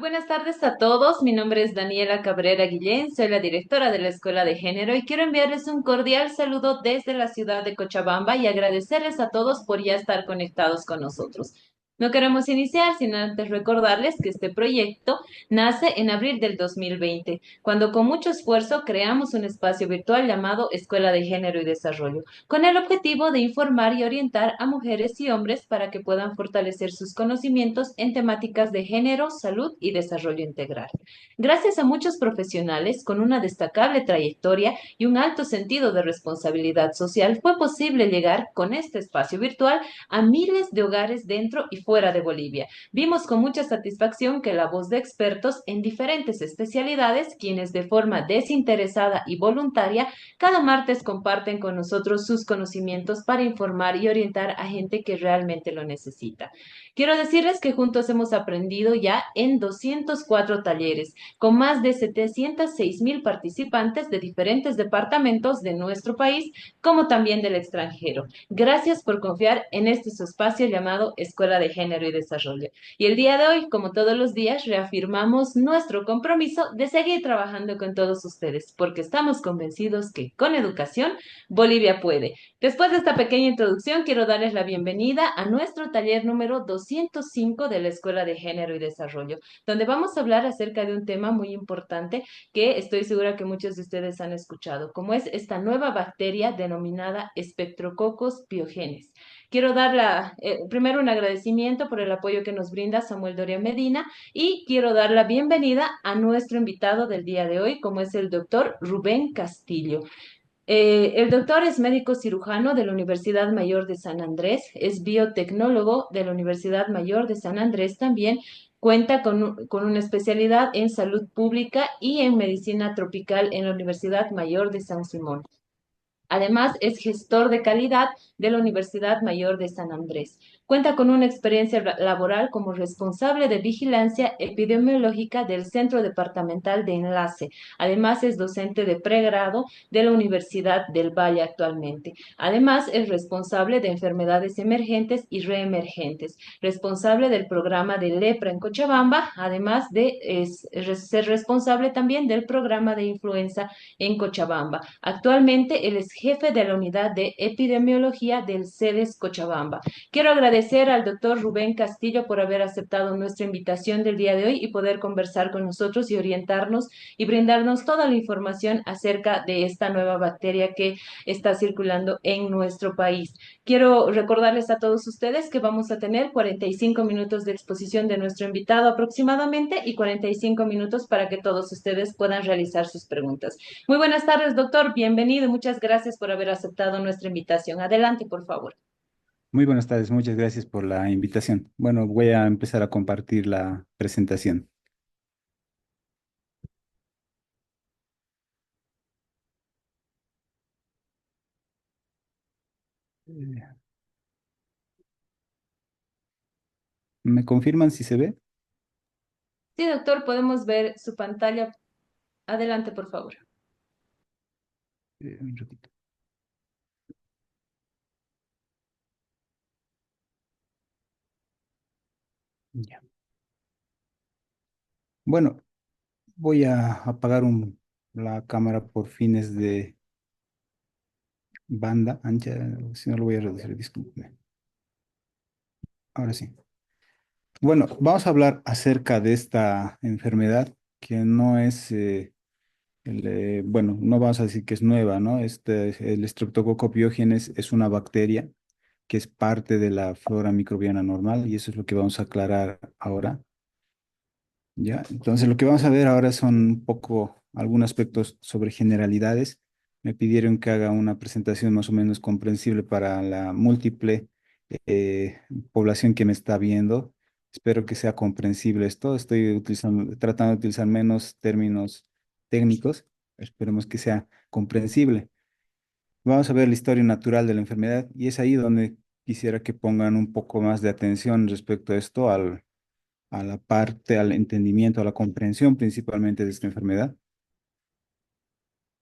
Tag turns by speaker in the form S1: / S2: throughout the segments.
S1: Buenas tardes a todos, mi nombre es Daniela Cabrera Guillén, soy la directora de la Escuela de Género y quiero enviarles un cordial saludo desde la ciudad de Cochabamba y agradecerles a todos por ya estar conectados con nosotros. No queremos iniciar sin antes recordarles que este proyecto nace en abril del 2020, cuando con mucho esfuerzo creamos un espacio virtual llamado Escuela de Género y Desarrollo, con el objetivo de informar y orientar a mujeres y hombres para que puedan fortalecer sus conocimientos en temáticas de género, salud y desarrollo integral. Gracias a muchos profesionales con una destacable trayectoria y un alto sentido de responsabilidad social, fue posible llegar con este espacio virtual a miles de hogares dentro y fuera de Bolivia. Vimos con mucha satisfacción que la voz de expertos en diferentes especialidades, quienes de forma desinteresada y voluntaria cada martes comparten con nosotros sus conocimientos para informar y orientar a gente que realmente lo necesita. Quiero decirles que juntos hemos aprendido ya en 204 talleres, con más de 706,000 participantes de diferentes departamentos de nuestro país, como también del extranjero. Gracias por confiar en este su espacio llamado Escuela de Género y Desarrollo. Y el día de hoy, como todos los días, reafirmamos nuestro compromiso de seguir trabajando con todos ustedes, porque estamos convencidos que con educación Bolivia puede. Después de esta pequeña introducción, quiero darles la bienvenida a nuestro taller número 205 de la Escuela de Género y Desarrollo, donde vamos a hablar acerca de un tema muy importante que estoy segura que muchos de ustedes han escuchado, como es esta nueva bacteria denominada Streptococcus pyogenes. Quiero dar primero un agradecimiento por el apoyo que nos brinda Samuel Doria Medina y quiero dar la bienvenida a nuestro invitado del día de hoy, como es el doctor Rubén Castillo. El doctor es médico cirujano de la Universidad Mayor de San Andrés, es biotecnólogo de la Universidad Mayor de San Andrés también, cuenta con una especialidad en salud pública y en medicina tropical en la Universidad Mayor de San Simón. Además, es gestor de calidad de la Universidad Mayor de San Andrés. Cuenta con una experiencia laboral como responsable de vigilancia epidemiológica del Centro Departamental de Enlace. Además, es docente de pregrado de la Universidad del Valle actualmente. Además, es responsable de enfermedades emergentes y reemergentes, responsable del programa de lepra en Cochabamba, además de ser responsable también del programa de influenza en Cochabamba. Actualmente él es jefe de la unidad de epidemiología del CEDES Cochabamba. Quiero agradecer al doctor Rubén Castillo por haber aceptado nuestra invitación del día de hoy y poder conversar con nosotros y orientarnos y brindarnos toda la información acerca de esta nueva bacteria que está circulando en nuestro país. Quiero recordarles a todos ustedes que vamos a tener 45 minutos de exposición de nuestro invitado aproximadamente y 45 minutos para que todos ustedes puedan realizar sus preguntas. Muy buenas tardes, doctor. Bienvenido y muchas gracias por haber aceptado nuestra invitación. Adelante, por favor.
S2: Muy buenas tardes, muchas gracias por la invitación. Bueno, voy a empezar a compartir la presentación. Eh, ¿Me confirman si se ve?
S1: Sí, doctor, podemos ver su pantalla. Adelante, por favor.
S2: Un ratito. Ya. Bueno, voy a apagar la cámara por fines de banda ancha, si no lo voy a reducir, disculpe. Ahora sí. Bueno, vamos a hablar acerca de esta enfermedad que no es, bueno, no vamos a decir que es nueva, ¿no? El Streptococcus pyogenes es una bacteria que es parte de la flora microbiana normal y eso es lo que vamos a aclarar ahora, ¿ya? Entonces, lo que vamos a ver ahora son un poco algunos aspectos sobre generalidades. Me pidieron que haga una presentación más o menos comprensible para la múltiple población que me está viendo. Espero que sea comprensible esto. Tratando de utilizar menos términos técnicos. Esperemos que sea comprensible. Vamos a ver la historia natural de la enfermedad y es ahí donde quisiera que pongan un poco más de atención respecto a esto, a la parte, al entendimiento, a la comprensión principalmente de esta enfermedad.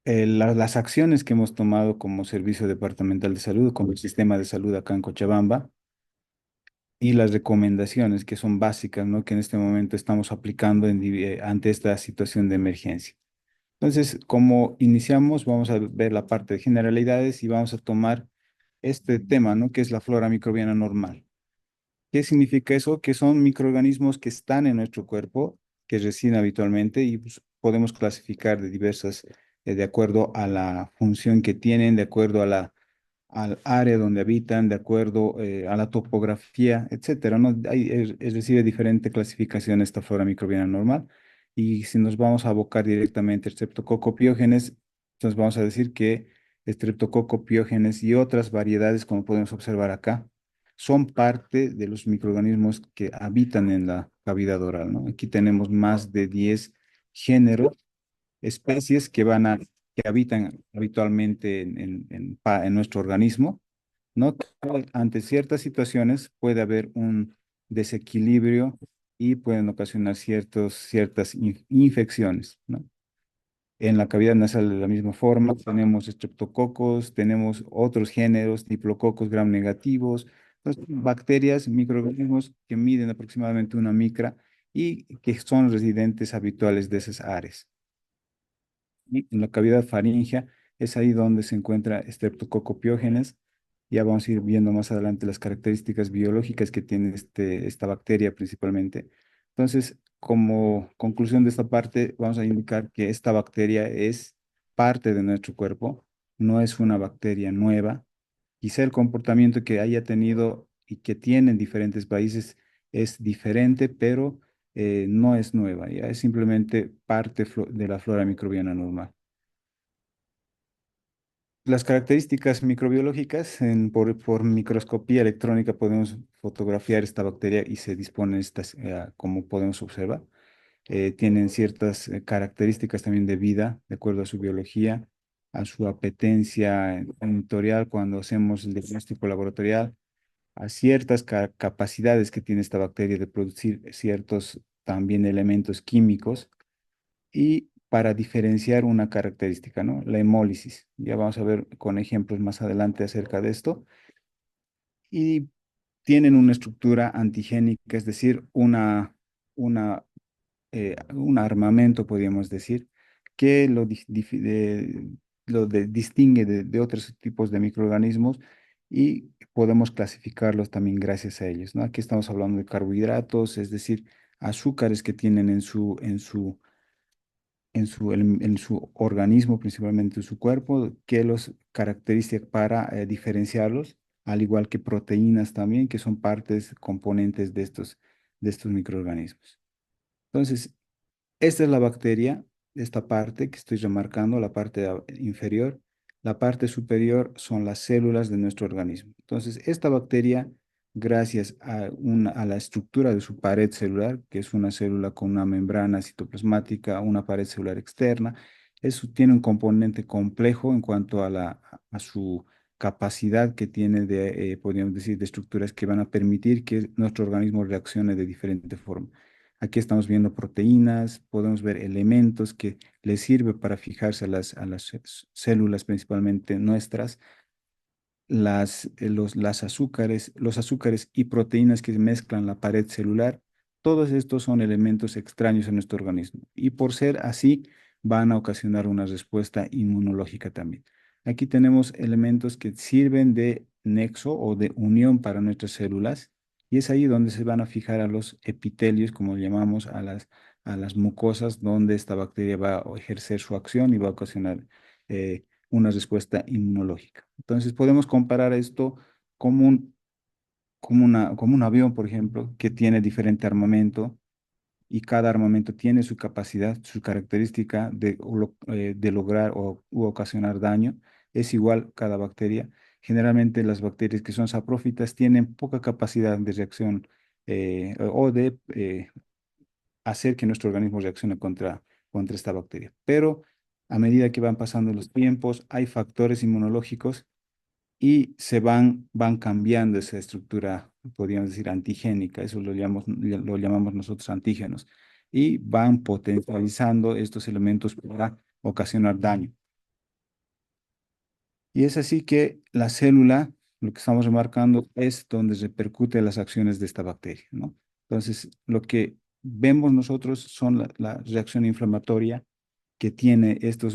S2: Las acciones que hemos tomado como Servicio Departamental de Salud, como el sistema de salud acá en Cochabamba, y las recomendaciones que son básicas, ¿no? Que en este momento estamos aplicando ante esta situación de emergencia. Entonces, como iniciamos, vamos a ver la parte de generalidades y vamos a tomar este tema, ¿no? Que es la flora microbiana normal. ¿Qué significa eso? Que son microorganismos que están en nuestro cuerpo, que residen habitualmente y pues, podemos clasificar de diversas, de acuerdo a la función que tienen, de acuerdo a al área donde habitan, de acuerdo a la topografía, etcétera, ¿no? Recibe diferente clasificación esta flora microbiana normal. Y si nos vamos a abocar directamente a Streptococcus, entonces vamos a decir que Streptococcus y otras variedades, como podemos observar acá, son parte de los microorganismos que habitan en la cavidad oral, ¿no? Aquí tenemos más de 10 géneros, especies que habitan habitualmente en nuestro organismo, ¿no? Que ante ciertas situaciones puede haber un desequilibrio y pueden ocasionar ciertas infecciones, ¿no? En la cavidad nasal de la misma forma, tenemos estreptococos, tenemos otros géneros, diplococos gram negativos, entonces, bacterias, microorganismos que miden aproximadamente una micra y que son residentes habituales de esas áreas. Y en la cavidad faríngea es ahí donde se encuentra Streptococcus pyogenes. Ya vamos a ir viendo más adelante las características biológicas que tiene esta bacteria principalmente. Entonces, como conclusión de esta parte, vamos a indicar que esta bacteria es parte de nuestro cuerpo, no es una bacteria nueva. Quizá el comportamiento que haya tenido y que tiene en diferentes países es diferente, pero no es nueva, ya es simplemente parte de la flora microbiana normal. Las características microbiológicas, por microscopía electrónica podemos fotografiar esta bacteria y se disponen estas, como podemos observar. Tienen ciertas características también de vida, de acuerdo a su biología, a su apetencia sensorial cuando hacemos el diagnóstico laboratorial, a ciertas capacidades que tiene esta bacteria de producir ciertos también elementos químicos y para diferenciar una característica, ¿no? La hemólisis. Ya vamos a ver con ejemplos más adelante acerca de esto. Y tienen una estructura antigénica, es decir, una, un armamento, podríamos decir, que distingue de otros tipos de microorganismos y podemos clasificarlos también gracias a ellos, ¿no? Aquí estamos hablando de carbohidratos, es decir, azúcares que tienen en su organismo, principalmente en su cuerpo, que los caracteriza para diferenciarlos, al igual que proteínas también, que son partes, componentes de estos microorganismos. Entonces, esta es la bacteria, esta parte que estoy remarcando, la parte inferior. La parte superior son las células de nuestro organismo. Entonces, esta bacteria, gracias a la estructura de su pared celular, que es una célula con una membrana citoplasmática, una pared celular externa, eso tiene un componente complejo en cuanto a su capacidad que tiene podríamos decir, de estructuras que van a permitir que nuestro organismo reaccione de diferente forma. Aquí estamos viendo proteínas, podemos ver elementos que les sirve para fijarse a las células principalmente nuestras, los azúcares y proteínas que mezclan la pared celular, todos estos son elementos extraños en nuestro organismo y por ser así van a ocasionar una respuesta inmunológica también. Aquí tenemos elementos que sirven de nexo o de unión para nuestras células y es ahí donde se van a fijar a los epitelios, como llamamos a las mucosas, donde esta bacteria va a ejercer su acción y va a ocasionar una respuesta inmunológica. Entonces podemos comparar esto como como un avión, por ejemplo, que tiene diferente armamento y cada armamento tiene su capacidad, su característica de lograr u ocasionar daño. Es igual cada bacteria. Generalmente las bacterias que son saprófitas tienen poca capacidad de reacción o de hacer que nuestro organismo reaccione contra esta bacteria. Pero a medida que van pasando los tiempos, hay factores inmunológicos y van cambiando esa estructura, podríamos decir, antigénica, eso lo llamamos nosotros antígenos, y van potencializando estos elementos para ocasionar daño. Y es así que la célula lo que estamos remarcando es donde repercute las acciones de esta bacteria, ¿no? Entonces, lo que vemos nosotros son la reacción inflamatoria que tiene estos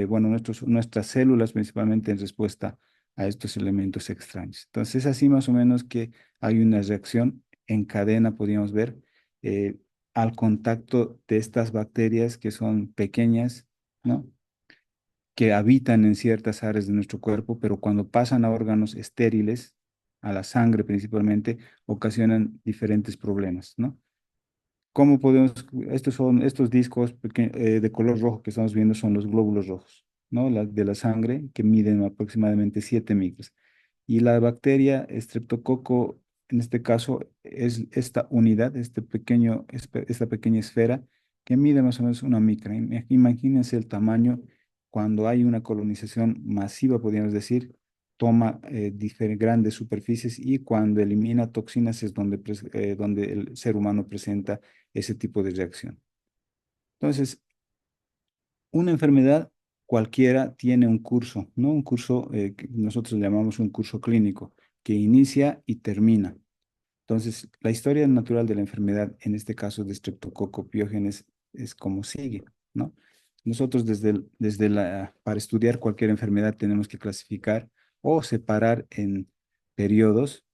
S2: bueno, nuestras células principalmente en respuesta a estos elementos extraños. Entonces, es así más o menos que hay una reacción en cadena, podríamos ver, eh, al contacto de estas bacterias que son pequeñas, ¿no? Que habitan en ciertas áreas de nuestro cuerpo, pero cuando pasan a órganos estériles, a la sangre principalmente, ocasionan diferentes problemas, ¿no? ¿Cómo podemos, estos discos de color rojo que estamos viendo son los glóbulos rojos, ¿no? De la sangre que miden aproximadamente 7 micras. Y la bacteria Streptococo, en este caso, es esta unidad, esta pequeña esfera que mide más o menos una micra. Imagínense el tamaño cuando hay una colonización masiva, podríamos decir, toma grandes superficies y cuando elimina toxinas es donde el ser humano presenta ese tipo de reacción. Entonces, una enfermedad cualquiera tiene un curso, ¿no? Un curso que nosotros llamamos un curso clínico, que inicia y termina. Entonces, la historia natural de la enfermedad, en este caso de Streptococcus pyogenes, es como sigue, ¿no? Nosotros para estudiar cualquier enfermedad tenemos que clasificar o separar en periodos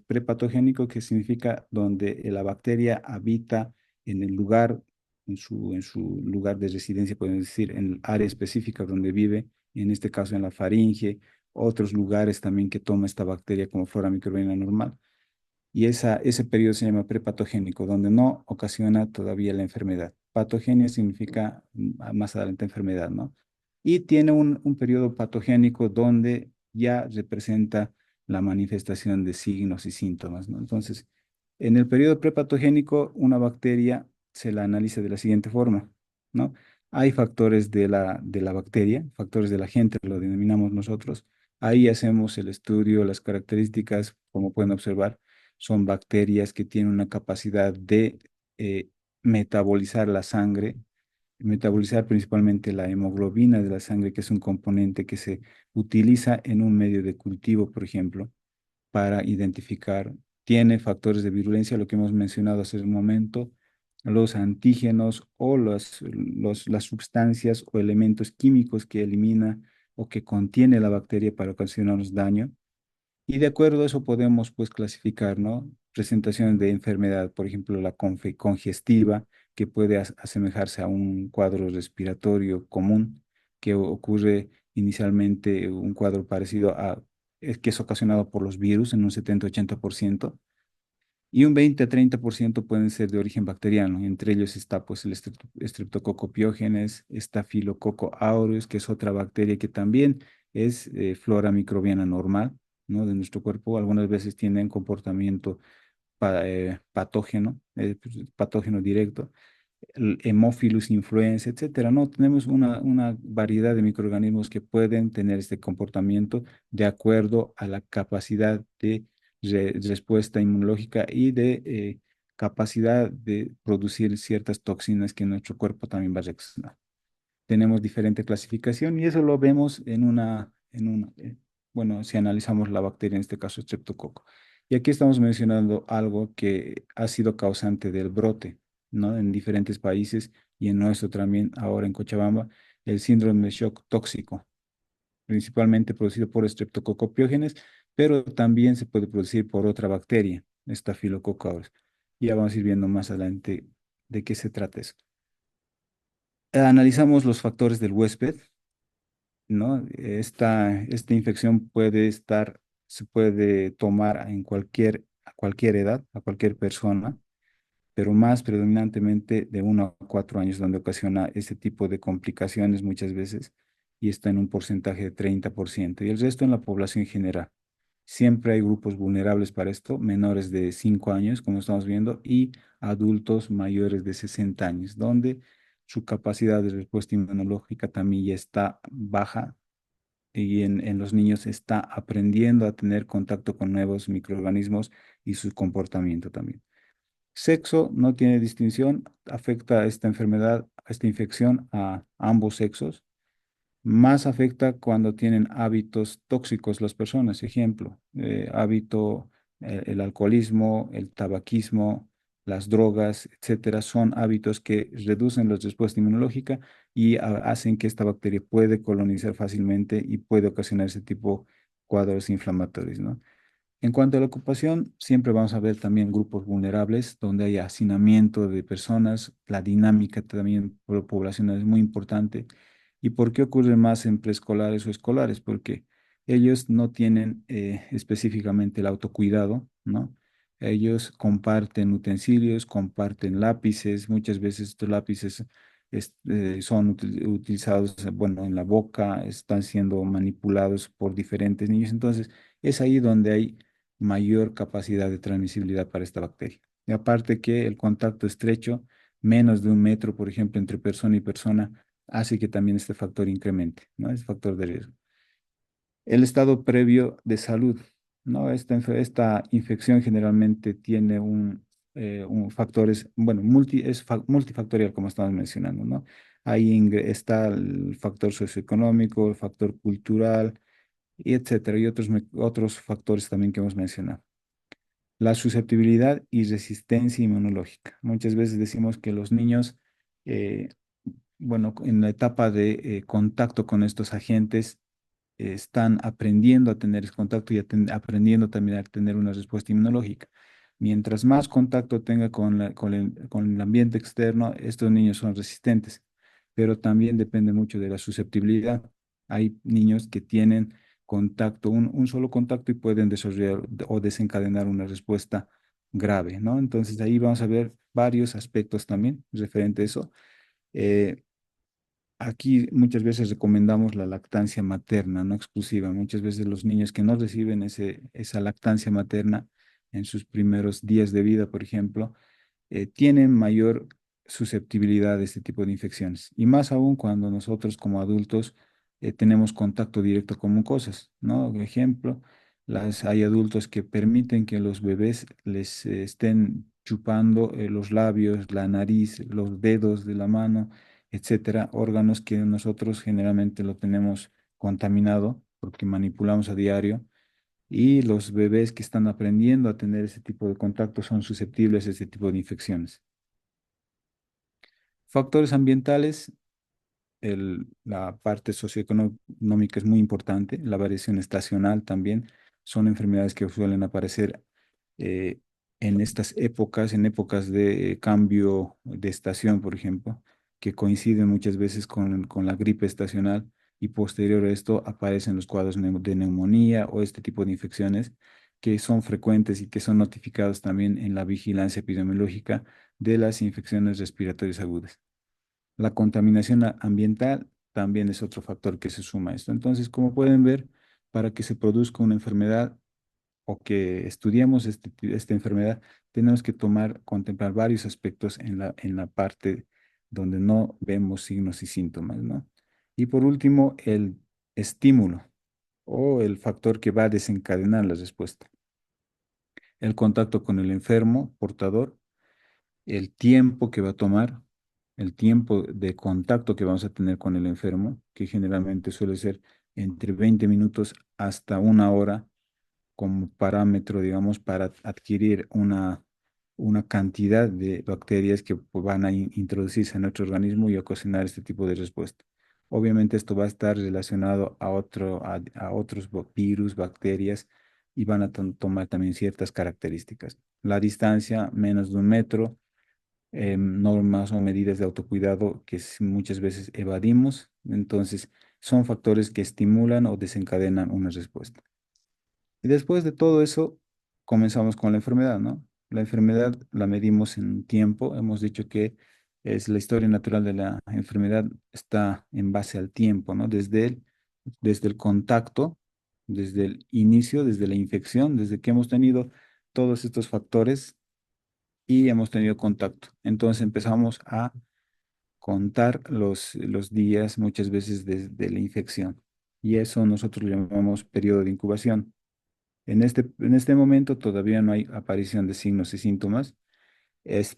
S2: prepatogénicos, que significa donde la bacteria habita en el lugar, en su lugar de residencia, podemos decir, en el área específica donde vive, en este caso en la faringe, otros lugares también que toma esta bacteria como flora microbiana normal y ese periodo se llama prepatogénico, donde no ocasiona todavía la enfermedad. Patogenia significa más adelante enfermedad, ¿no? Y tiene un periodo patogénico donde ya representa la manifestación de signos y síntomas, ¿no? Entonces, en el periodo prepatogénico, una bacteria se la analiza de la siguiente forma, ¿no? Hay factores de la bacteria, factores del agente, lo denominamos nosotros. Ahí hacemos el estudio, las características, como pueden observar son bacterias que tienen una capacidad de eh, metabolizar la sangre, metabolizar principalmente la hemoglobina de la sangre, que es un componente que se utiliza en un medio de cultivo, por ejemplo, para identificar, tiene factores de virulencia, lo que hemos mencionado hace un momento, los antígenos o las sustancias o elementos químicos que elimina o que contiene la bacteria para ocasionarnos daño y de acuerdo a eso podemos pues clasificar, ¿no? Presentaciones de enfermedad, por ejemplo, la congestiva, que puede asemejarse a un cuadro respiratorio común, que ocurre inicialmente un cuadro parecido que es ocasionado por los virus en un 70-80%, y un 20 a 30% pueden ser de origen bacteriano. Entre ellos está pues el Streptococcus pyogenes, Staphylococcus aureus, que es otra bacteria que también es flora microbiana normal, ¿no? De nuestro cuerpo. Algunas veces tienen comportamiento patógeno, pues, patógeno directo el Haemophilus influenza, etcétera, ¿no? Tenemos una variedad de microorganismos que pueden tener este comportamiento de acuerdo a la capacidad de respuesta inmunológica y de capacidad de producir ciertas toxinas que nuestro cuerpo también va a reaccionar. Tenemos diferente clasificación y eso lo vemos bueno, si analizamos la bacteria, en este caso Streptococcus. Y aquí estamos mencionando algo que ha sido causante del brote, ¿no? En diferentes países y en nuestro también, ahora en Cochabamba, el síndrome de shock tóxico, principalmente producido por Streptococcus pyogenes, pero también se puede producir por otra bacteria, Staphylococcus aureus. Ya vamos a ir viendo más adelante de qué se trata eso. Analizamos los factores del huésped, ¿no? Esta infección se puede tomar a cualquier edad, a cualquier persona, pero más predominantemente de 1 a 4 años, donde ocasiona ese tipo de complicaciones muchas veces y está en un porcentaje de 30%, y el resto en la población general. Siempre hay grupos vulnerables para esto, menores de 5 años, como estamos viendo, y adultos mayores de 60 años, donde su capacidad de respuesta inmunológica también ya está baja y en los niños está aprendiendo a tener contacto con nuevos microorganismos y su comportamiento también. Sexo no tiene distinción, afecta esta enfermedad, esta infección a ambos sexos Más afecta cuando tienen hábitos tóxicos las personas. Ejemplo, el alcoholismo, el tabaquismo, las drogas, etcétera, son hábitos que reducen la respuesta inmunológica y hacen que esta bacteria puede colonizar fácilmente y puede ocasionar ese tipo de cuadros inflamatorios, ¿no? En cuanto a la ocupación, siempre vamos a ver también grupos vulnerables donde hay hacinamiento de personas, la dinámica también poblacional es muy importante. ¿Y por qué ocurre más en preescolares o escolares? Porque ellos no tienen específicamente el autocuidado, ¿no? Ellos comparten utensilios, comparten lápices, muchas veces estos lápices son utilizados, bueno, en la boca, están siendo manipulados por diferentes niños. Entonces, es ahí donde hay mayor capacidad de transmisibilidad para esta bacteria. Y aparte que el contacto estrecho, menos de 1 metro, por ejemplo, entre persona y persona, hace que también este factor incremente, ¿no? Es factor de riesgo. El estado previo de salud, ¿no? Esta infección generalmente tiene un factores, bueno, multifactorial, como estamos mencionando, ¿no? Ahí está el factor socioeconómico, el factor cultural, y etcétera, y otros factores también que hemos mencionado. La susceptibilidad y resistencia inmunológica. Muchas veces decimos que los niños, eh, bueno, en la etapa de contacto con estos agentes, están aprendiendo a tener ese contacto y aprendiendo también a tener una respuesta inmunológica. Mientras más contacto tenga con el ambiente externo, estos niños son resistentes, pero también depende mucho de la susceptibilidad. Hay niños que tienen contacto, un solo contacto y pueden desarrollar o desencadenar una respuesta grave, ¿no? Entonces ahí vamos a ver varios aspectos también referente a eso. Eh, Aquí muchas veces recomendamos la lactancia materna, no exclusiva. Muchas veces los niños que no reciben esa lactancia materna en sus primeros días de vida, por ejemplo, tienen mayor susceptibilidad a este tipo de infecciones. Y más aún cuando nosotros como adultos tenemos contacto directo con mucosas, ¿no? Por ejemplo, hay adultos que permiten que los bebés les estén chupando los labios, la nariz, los dedos de la mano, etcétera, órganos que nosotros generalmente lo tenemos contaminado porque manipulamos a diario y los bebés que están aprendiendo a tener ese tipo de contacto son susceptibles a ese tipo de infecciones. Factores ambientales, la parte socioeconómica es muy importante, la variación estacional también, son enfermedades que suelen aparecer eh, en estas épocas, en épocas de cambio de estación, por ejemplo, que coinciden muchas veces con la gripe estacional y posterior a esto aparecen los cuadros de neumonía o este tipo de infecciones que son frecuentes y que son notificados también en la vigilancia epidemiológica de las infecciones respiratorias agudas. La contaminación ambiental también es otro factor que se suma a esto. Entonces, como pueden ver, para que se produzca una enfermedad o que estudiemos esta enfermedad, tenemos que contemplar varios aspectos en la parte donde no vemos signos y síntomas, ¿no? Y por último, el estímulo o el factor que va a desencadenar la respuesta. El contacto con el enfermo, portador, el tiempo que va a tomar, el tiempo de contacto que vamos a tener con el enfermo, que generalmente suele ser entre 20 minutos hasta 1 hora como parámetro, digamos, para adquirir una cantidad de bacterias que van a introducirse en nuestro organismo y ocasionar este tipo de respuesta. Obviamente esto va a estar relacionado a otros virus, bacterias, y van a tomar también ciertas características. La distancia, menos de 1 metro, normas o medidas de autocuidado que muchas veces evadimos, entonces son factores que estimulan o desencadenan una respuesta. Y después de todo eso, comenzamos con la enfermedad, ¿no? La enfermedad la medimos en tiempo. Hemos dicho que es la historia natural de la enfermedad está en base al tiempo, ¿no? Desde el contacto, desde el inicio, desde la infección, desde que hemos tenido todos estos factores y hemos tenido contacto. Entonces empezamos a contar los días muchas veces desde la infección. Y eso nosotros lo llamamos periodo de incubación. En este momento todavía no hay aparición de signos y síntomas.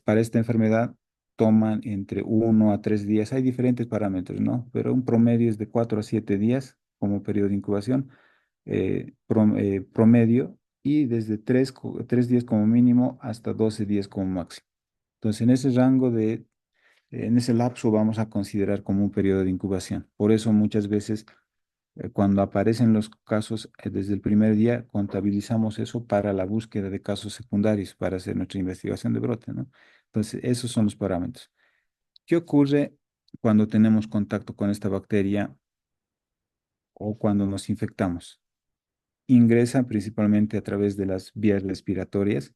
S2: Para esta enfermedad toman entre 1 a 3 días. Hay diferentes parámetros, ¿no? Pero un promedio es de 4 a 7 días como periodo de incubación promedio y desde 3 días como mínimo hasta 12 días como máximo. Entonces, en ese lapso vamos a considerar como un periodo de incubación. Por eso muchas veces cuando aparecen los casos desde el primer día, contabilizamos eso para la búsqueda de casos secundarios, para hacer nuestra investigación de brote, ¿no? Entonces, esos son los parámetros. ¿Qué ocurre cuando tenemos contacto con esta bacteria o cuando nos infectamos? Ingresa principalmente a través de las vías respiratorias,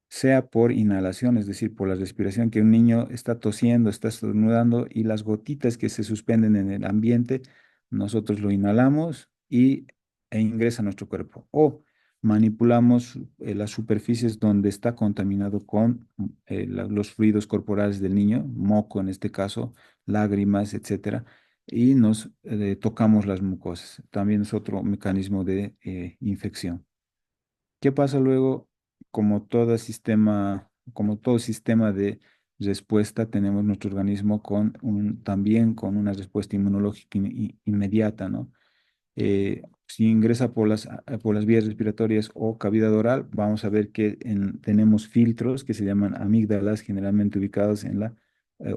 S2: sea por inhalación, es decir, por la respiración, que un niño está tosiendo, está estornudando y las gotitas que se suspenden en el ambiente, nosotros lo inhalamos e ingresa a nuestro cuerpo. O manipulamos las superficies donde está contaminado con los fluidos corporales del niño, moco en este caso, lágrimas, etcétera, y nos tocamos las mucosas. También es otro mecanismo de infección. ¿Qué pasa luego? Como todo sistema de respuesta, tenemos nuestro organismo también con una respuesta inmunológica inmediata, ¿no? Si ingresa por las vías respiratorias o cavidad oral, vamos a ver que tenemos filtros que se llaman amígdalas, generalmente ubicados en la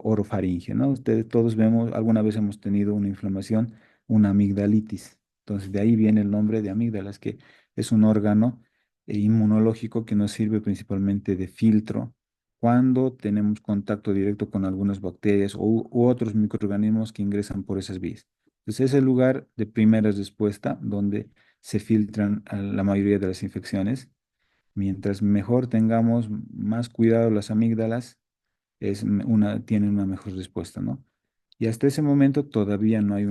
S2: orofaringe, ¿no? Ustedes todos alguna vez hemos tenido una inflamación, una amigdalitis. Entonces, de ahí viene el nombre de amígdalas, que es un órgano inmunológico que nos sirve principalmente de filtro cuando tenemos contacto directo con algunas bacterias u otros microorganismos que ingresan por esas vías. Entonces es el lugar de primera respuesta donde se filtran la mayoría de las infecciones. Mientras mejor tengamos más cuidado las amígdalas, tienen una mejor respuesta, ¿no? Y hasta ese momento todavía no hay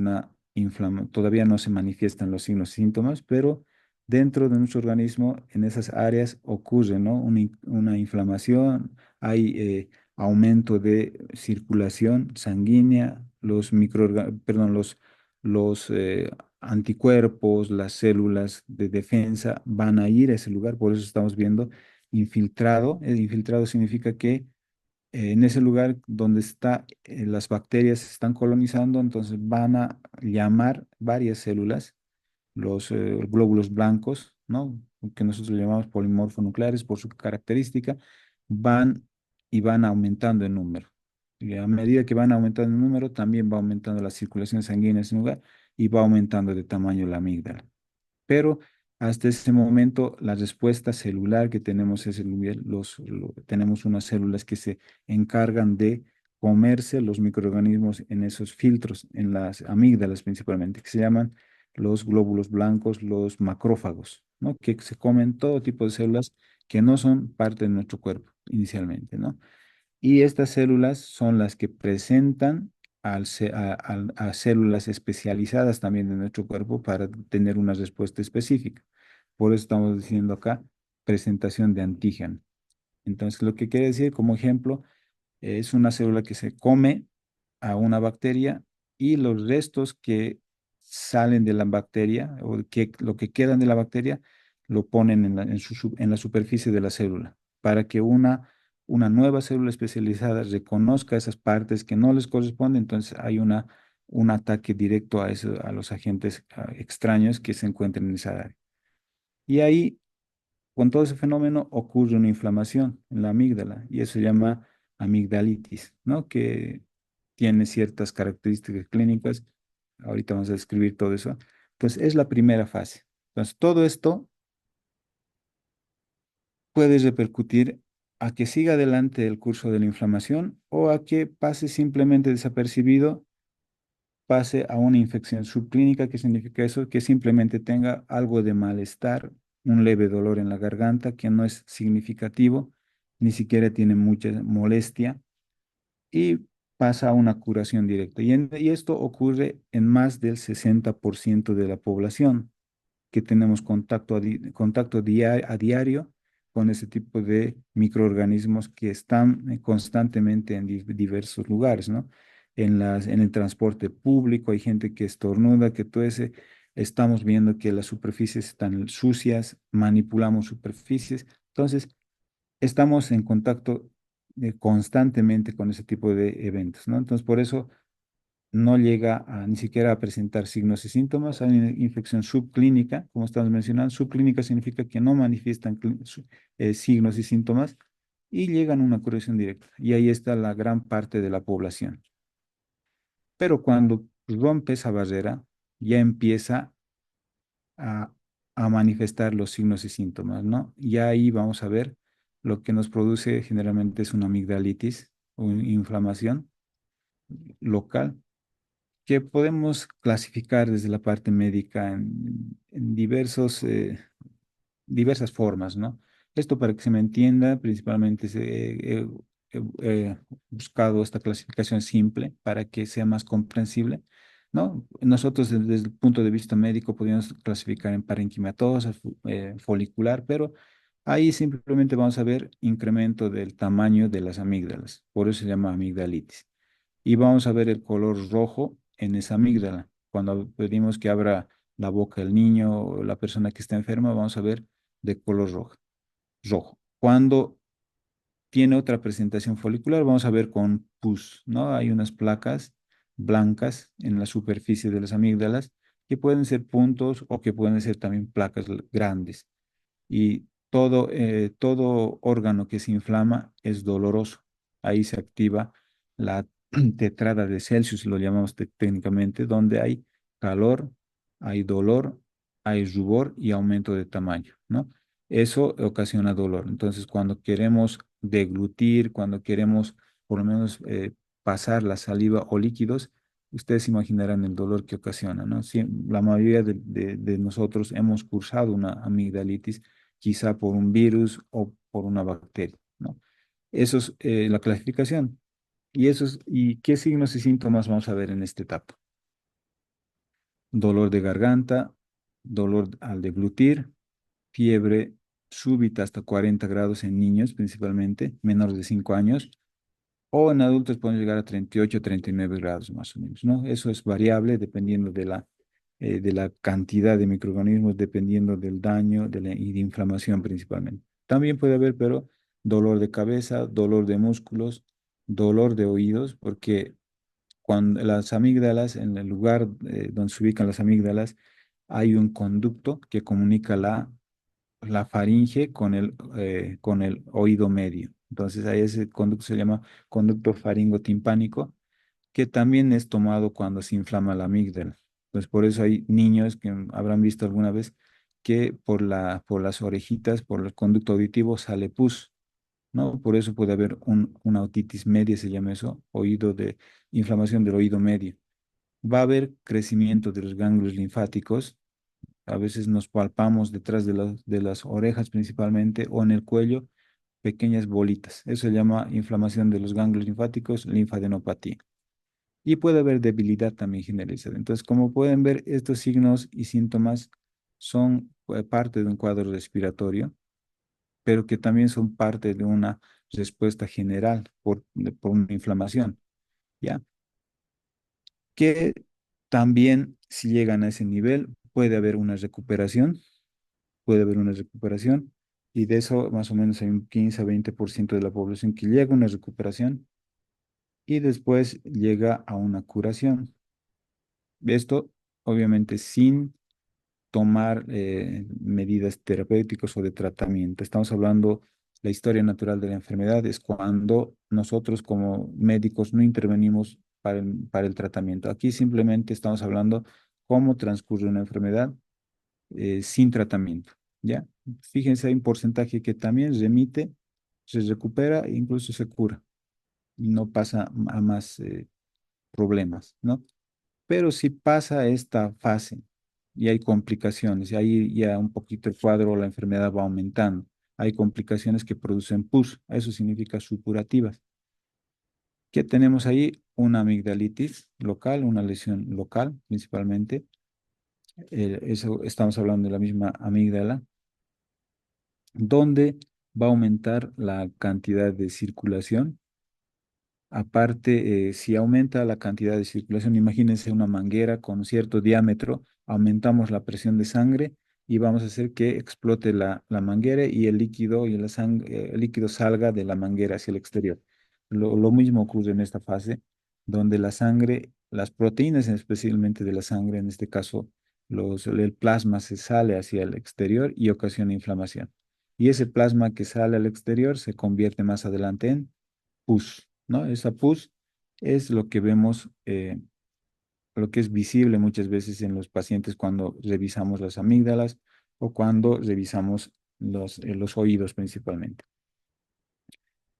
S2: todavía no se manifiestan los signos y síntomas, pero dentro de nuestro organismo, en esas áreas ocurre, ¿no? Una inflamación, hay aumento de circulación sanguínea, los anticuerpos, las células de defensa van a ir a ese lugar, por eso estamos viendo infiltrado. El infiltrado significa que en ese lugar donde las bacterias se están colonizando, entonces van a llamar varias células, los glóbulos blancos, ¿no? Que nosotros le llamamos polimorfonucleares por su característica, van y van aumentando en número. Y a medida que van aumentando en número, también va aumentando la circulación sanguínea en ese lugar y va aumentando de tamaño la amígdala. Pero hasta ese momento la respuesta celular que tenemos es tenemos unas células que se encargan de comerse los microorganismos en esos filtros, en las amígdalas principalmente, que se llaman los glóbulos blancos, los macrófagos, ¿no? Que se comen todo tipo de células que no son parte de nuestro cuerpo inicialmente, ¿no? Y estas células son las que presentan a células especializadas también de nuestro cuerpo para tener una respuesta específica. Por eso estamos diciendo acá presentación de antígeno. Entonces, lo que quiere decir, como ejemplo, es una célula que se come a una bacteria y los restos que salen de la bacteria o lo que quedan de la bacteria lo ponen en la superficie de la célula para que una nueva célula especializada reconozca esas partes que no les corresponden. Entonces hay un ataque directo a los agentes extraños que se encuentran en esa área. Y ahí con todo ese fenómeno ocurre una inflamación en la amígdala y eso se llama amigdalitis, ¿no? Que tiene ciertas características clínicas. Ahorita vamos a describir todo eso. Entonces, es la primera fase. Entonces, todo esto puede repercutir a que siga adelante el curso de la inflamación o a que pase simplemente desapercibido, pase a una infección subclínica. ¿Qué significa eso? Que simplemente tenga algo de malestar, un leve dolor en la garganta que no es significativo, ni siquiera tiene mucha molestia y pasa a una curación directa. Y esto ocurre en más del 60% de la población que tenemos a diario con ese tipo de microorganismos que están constantemente en diversos lugares, ¿no? En el transporte público hay gente que estornuda, que todo ese, estamos viendo que las superficies están sucias, manipulamos superficies, entonces estamos en contacto constantemente con ese tipo de eventos, ¿no? Entonces, por eso no llega ni siquiera a presentar signos y síntomas. Hay una infección subclínica, como estamos mencionando. Subclínica significa que no manifiestan signos y síntomas y llegan a una curación directa. Y ahí está la gran parte de la población. Pero cuando rompe esa barrera, ya empieza a, a manifestar los signos y síntomas, ¿no? Y ahí vamos a ver lo que nos produce generalmente es una amigdalitis o inflamación local que podemos clasificar desde la parte médica en diversas formas, ¿no? Esto para que se me entienda, principalmente he buscado esta clasificación simple para que sea más comprensible, ¿no? Nosotros desde el punto de vista médico podríamos clasificar en parenquimatosa, folicular, pero ahí simplemente vamos a ver incremento del tamaño de las amígdalas, por eso se llama amigdalitis y vamos a ver el color rojo en esa amígdala. Cuando pedimos que abra la boca el niño o la persona que está enferma, vamos a ver de color rojo. Rojo. Cuando tiene otra presentación folicular, vamos a ver con pus, ¿no? Hay unas placas blancas en la superficie de las amígdalas que pueden ser puntos o que pueden ser también placas grandes y todo órgano que se inflama es doloroso. Ahí se activa la tetrada de Celsius, lo llamamos técnicamente, donde hay calor, hay dolor, hay rubor y aumento de tamaño, ¿no? Eso ocasiona dolor. Entonces, cuando queremos deglutir, cuando queremos por lo menos pasar la saliva o líquidos, ustedes imaginarán el dolor que ocasiona, ¿no? La mayoría de nosotros hemos cursado una amigdalitis quizá por un virus o por una bacteria, ¿no? Eso es la clasificación. ¿Y qué signos y síntomas vamos a ver en esta etapa? Dolor de garganta, dolor al deglutir, fiebre súbita hasta 40 grados en niños principalmente, menores de 5 años, o en adultos pueden llegar a 38, 39 grados más o menos, ¿no? Eso es variable dependiendo de la cantidad de microorganismos, dependiendo del daño y de inflamación principalmente. También puede haber, pero dolor de cabeza, dolor de músculos, dolor de oídos, porque cuando las amígdalas, en el lugar donde se ubican las amígdalas, hay un conducto que comunica la faringe con el oído medio. Entonces, ahí ese conducto se llama conducto faringotimpánico, que también es tomado cuando se inflama la amígdala. Pues por eso hay niños que habrán visto alguna vez que por las orejitas, por el conducto auditivo sale pus, ¿no? Por eso puede haber una otitis media, se llama eso, inflamación del oído medio. Va a haber crecimiento de los ganglios linfáticos, a veces nos palpamos detrás de las orejas principalmente o en el cuello, pequeñas bolitas. Eso se llama inflamación de los ganglios linfáticos, linfadenopatía. Y puede haber debilidad también generalizada. Entonces, como pueden ver, estos signos y síntomas son parte de un cuadro respiratorio, pero que también son parte de una respuesta general por una inflamación, ¿ya? Que también, si llegan a ese nivel, puede haber una recuperación, y de eso más o menos hay un 15 a 20% de la población que llega a una recuperación y después llega a una curación. Esto, obviamente, sin tomar medidas terapéuticas o de tratamiento. Estamos hablando, la historia natural de la enfermedad es cuando nosotros como médicos no intervenimos para el tratamiento. Aquí simplemente estamos hablando cómo transcurre una enfermedad sin tratamiento, ¿ya? Fíjense, hay un porcentaje que también remite, se recupera e incluso se cura y no pasa a más problemas, ¿no? Pero si pasa esta fase y hay complicaciones, y ahí ya un poquito el cuadro, la enfermedad va aumentando. Hay complicaciones que producen pus, eso significa supurativas. ¿Qué tenemos ahí? Una amigdalitis local, una lesión local principalmente. Eso estamos hablando de la misma amígdala, donde va a aumentar la cantidad de circulación. Aparte, si aumenta la cantidad de circulación, imagínense una manguera con cierto diámetro, aumentamos la presión de sangre y vamos a hacer que explote la manguera y el líquido y el líquido salga de la manguera hacia el exterior. Lo mismo ocurre en esta fase, donde la sangre, las proteínas especialmente de la sangre, en este caso el plasma se sale hacia el exterior y ocasiona inflamación. Y ese plasma que sale al exterior se convierte más adelante en pus, ¿no? Esa pus es lo que vemos, lo que es visible muchas veces en los pacientes cuando revisamos las amígdalas o cuando revisamos los oídos principalmente.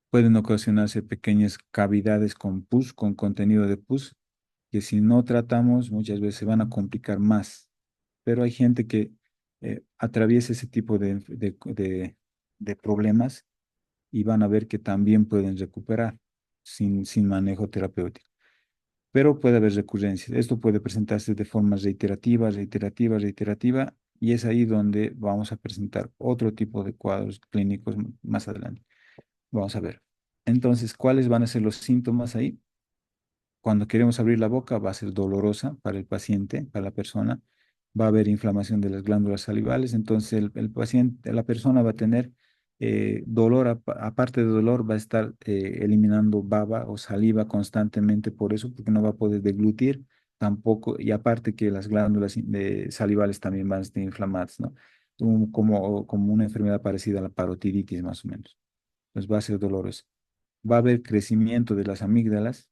S2: Pueden ocasionarse pequeñas cavidades con pus, con contenido de pus, que si no tratamos muchas veces se van a complicar más. Pero hay gente que atraviesa ese tipo de problemas y van a ver que también pueden recuperar sin manejo terapéutico. Pero puede haber recurrencias. Esto puede presentarse de forma reiterativa, reiterativa, reiterativa, y es ahí donde vamos a presentar otro tipo de cuadros clínicos más adelante. Vamos a ver. Entonces, ¿cuáles van a ser los síntomas ahí? Cuando queremos abrir la boca va a ser dolorosa para el paciente, para la persona. Va a haber inflamación de las glándulas salivales. Entonces, el paciente, la persona va a tener dolor, aparte de dolor, va a estar eliminando baba o saliva constantemente por eso, porque no va a poder deglutir tampoco. Y aparte que las glándulas salivales también van a estar inflamadas, ¿no? Como una enfermedad parecida a la parotiditis, más o menos. Entonces, va a ser doloroso. Va a haber crecimiento de las amígdalas,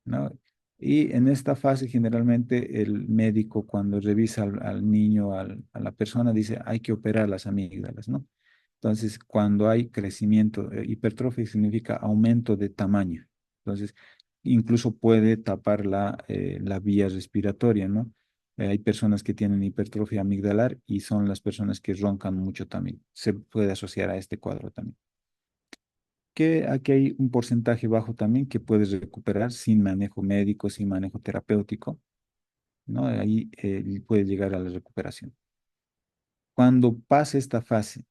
S2: ¿no? Y en esta fase generalmente el médico cuando revisa al niño, a la persona, dice, hay que operar las amígdalas, ¿no? Entonces, cuando hay crecimiento, hipertrofia significa aumento de tamaño. Entonces, incluso puede tapar la vía respiratoria, ¿no? Hay personas que tienen hipertrofia amigdalar y son las personas que roncan mucho también. Se puede asociar a este cuadro también que aquí hay un porcentaje bajo también que puedes recuperar sin manejo médico, sin manejo terapéutico, ¿no? Ahí puede llegar a la recuperación. Cuando pase esta fase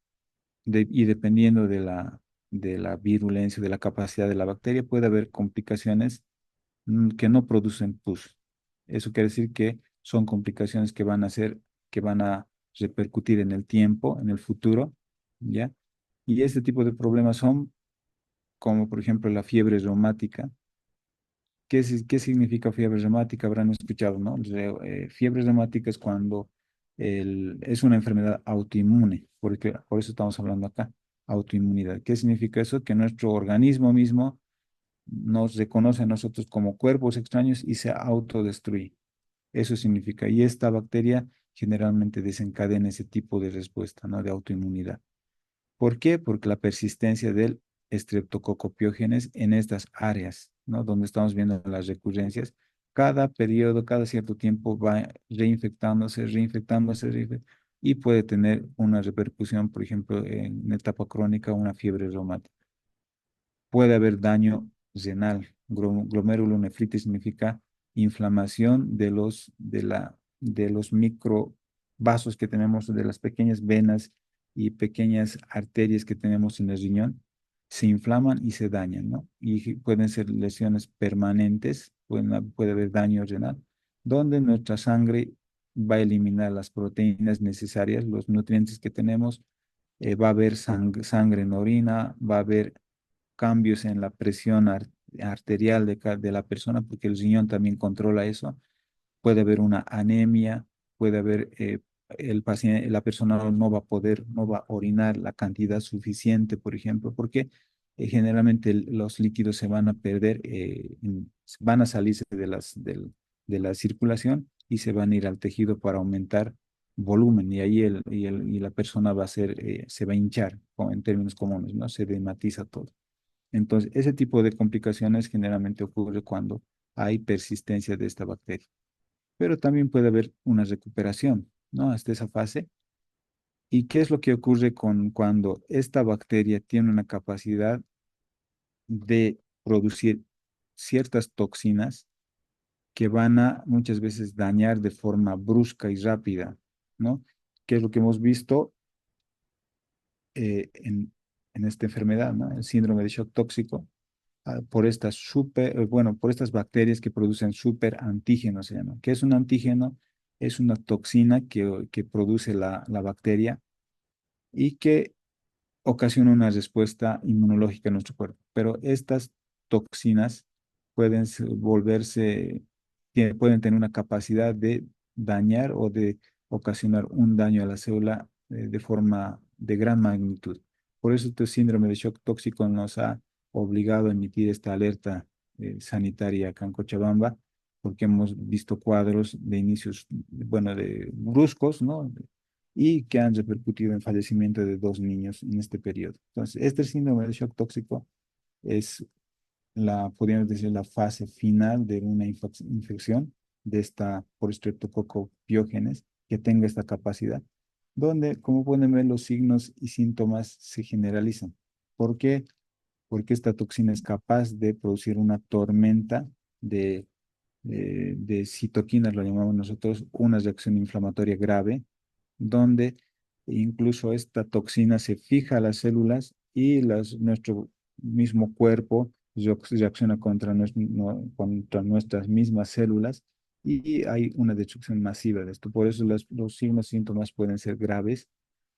S2: y dependiendo de la virulencia, de la capacidad de la bacteria, puede haber complicaciones que no producen pus. Eso quiere decir que son complicaciones que van a repercutir en el tiempo, en el futuro, ¿ya? Y este tipo de problemas son como por ejemplo la fiebre reumática. ¿Qué significa fiebre reumática? Habrán escuchado, ¿no? Fiebre reumática es cuando es una enfermedad autoinmune, porque por eso estamos hablando acá, autoinmunidad. ¿Qué significa eso? Que nuestro organismo mismo nos reconoce a nosotros como cuerpos extraños y se autodestruye. Eso significa, y esta bacteria generalmente desencadena ese tipo de respuesta, ¿no? De autoinmunidad. ¿Por qué? Porque la persistencia del estreptococcus en estas áreas, ¿no? Donde estamos viendo las recurrencias, cada periodo, cada cierto tiempo va reinfectándose, reinfectándose, y puede tener una repercusión, por ejemplo, en etapa crónica, una fiebre reumática. Puede haber daño renal. Glomerulonefritis significa inflamación de los microvasos que tenemos, de las pequeñas venas y pequeñas arterias que tenemos en el riñón, se inflaman y se dañan, ¿no? Y pueden ser lesiones permanentes, puede haber daño renal, donde nuestra sangre va a eliminar las proteínas necesarias, los nutrientes que tenemos, va a haber sangre en orina, va a haber cambios en la presión arterial de la persona, porque el riñón también controla eso. Puede haber una anemia, puede haber, el paciente, la persona no va a orinar la cantidad suficiente, por ejemplo, porque generalmente los líquidos se van a perder, van a salirse de la circulación y se van a ir al tejido para aumentar volumen y ahí y la persona se va a hinchar, en términos comunes, ¿no? Se dematiza todo. Entonces, ese tipo de complicaciones generalmente ocurre cuando hay persistencia de esta bacteria. Pero también puede haber una recuperación, ¿no? Hasta esa fase. ¿Y qué es lo que ocurre cuando esta bacteria tiene una capacidad de producir ciertas toxinas que van a muchas veces dañar de forma brusca y rápida, ¿no? ¿Qué es lo que hemos visto en esta enfermedad, ¿no? El síndrome de shock tóxico por estas bacterias que producen super antígenos, se llama. ¿Qué es un antígeno? Es una toxina que produce la bacteria y que ocasiona una respuesta inmunológica en nuestro cuerpo. Pero estas toxinas pueden volverse, pueden tener una capacidad de dañar o de ocasionar un daño a la célula de forma de gran magnitud. Por eso este síndrome de shock tóxico nos ha obligado a emitir esta alerta sanitaria acá en Cochabamba, porque hemos visto cuadros de inicios, bueno, de bruscos, ¿no? Y que han repercutido en fallecimiento de dos niños en este periodo. Entonces, este síndrome de shock tóxico es podríamos decir, la fase final de una infección de esta por estreptococo piógenes que tenga esta capacidad, donde, como pueden ver, los signos y síntomas se generalizan. ¿Por qué? Porque esta toxina es capaz de producir una tormenta de, de citoquinas, lo llamamos nosotros, una reacción inflamatoria grave, donde incluso esta toxina se fija a las células y nuestro mismo cuerpo reacciona contra, contra nuestras mismas células y hay una destrucción masiva de esto. Por eso los signos y síntomas pueden ser graves: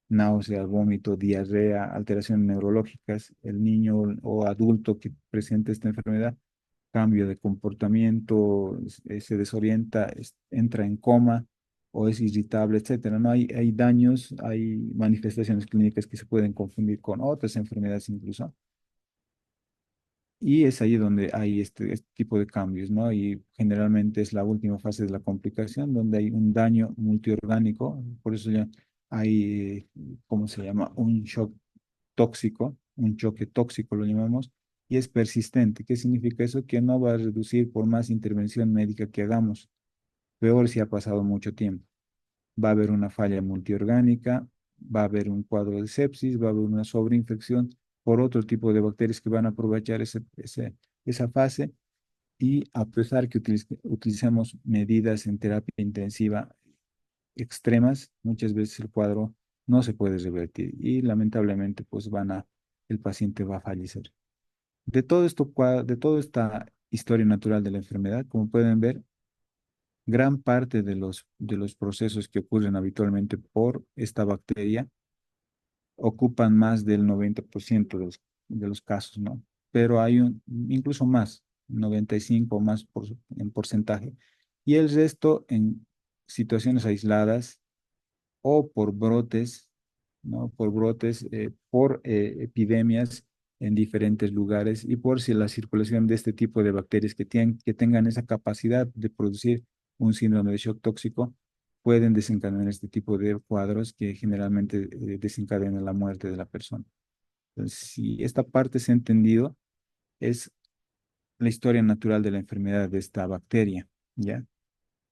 S2: náusea, vómito, diarrea, alteraciones neurológicas. El niño o adulto que presente esta enfermedad, cambio de comportamiento, se desorienta, entra en coma o es irritable, etcétera. ¿No? Hay daños, hay manifestaciones clínicas que se pueden confundir con otras enfermedades incluso. Y es ahí donde hay este tipo de cambios, ¿no? Y generalmente es la última fase de la complicación, donde hay un daño multiorgánico. Por eso ya hay, ¿cómo se llama? Un shock tóxico, un choque tóxico lo llamamos, y es persistente. ¿Qué significa eso? Que no va a reducir por más intervención médica que hagamos. Peor si ha pasado mucho tiempo. Va a haber una falla multiorgánica, va a haber un cuadro de sepsis, va a haber una sobreinfección por otro tipo de bacterias que van a aprovechar esa fase, y a pesar que utilicemos medidas en terapia intensiva extremas, muchas veces el cuadro no se puede revertir y lamentablemente pues el paciente va a fallecer. De toda esta historia natural de la enfermedad, como pueden ver, gran parte de los procesos que ocurren habitualmente por esta bacteria ocupan más del 90% de los casos, ¿no? Pero hay incluso más, 95 o más en porcentaje. Y el resto en situaciones aisladas o por brotes, ¿no? Por brotes, por epidemias en diferentes lugares y por si la circulación de este tipo de bacterias que tengan esa capacidad de producir un síndrome de shock tóxico pueden desencadenar este tipo de cuadros que generalmente desencadenan la muerte de la persona. Entonces, si esta parte se ha entendido, es la historia natural de la enfermedad de esta bacteria, ¿ya?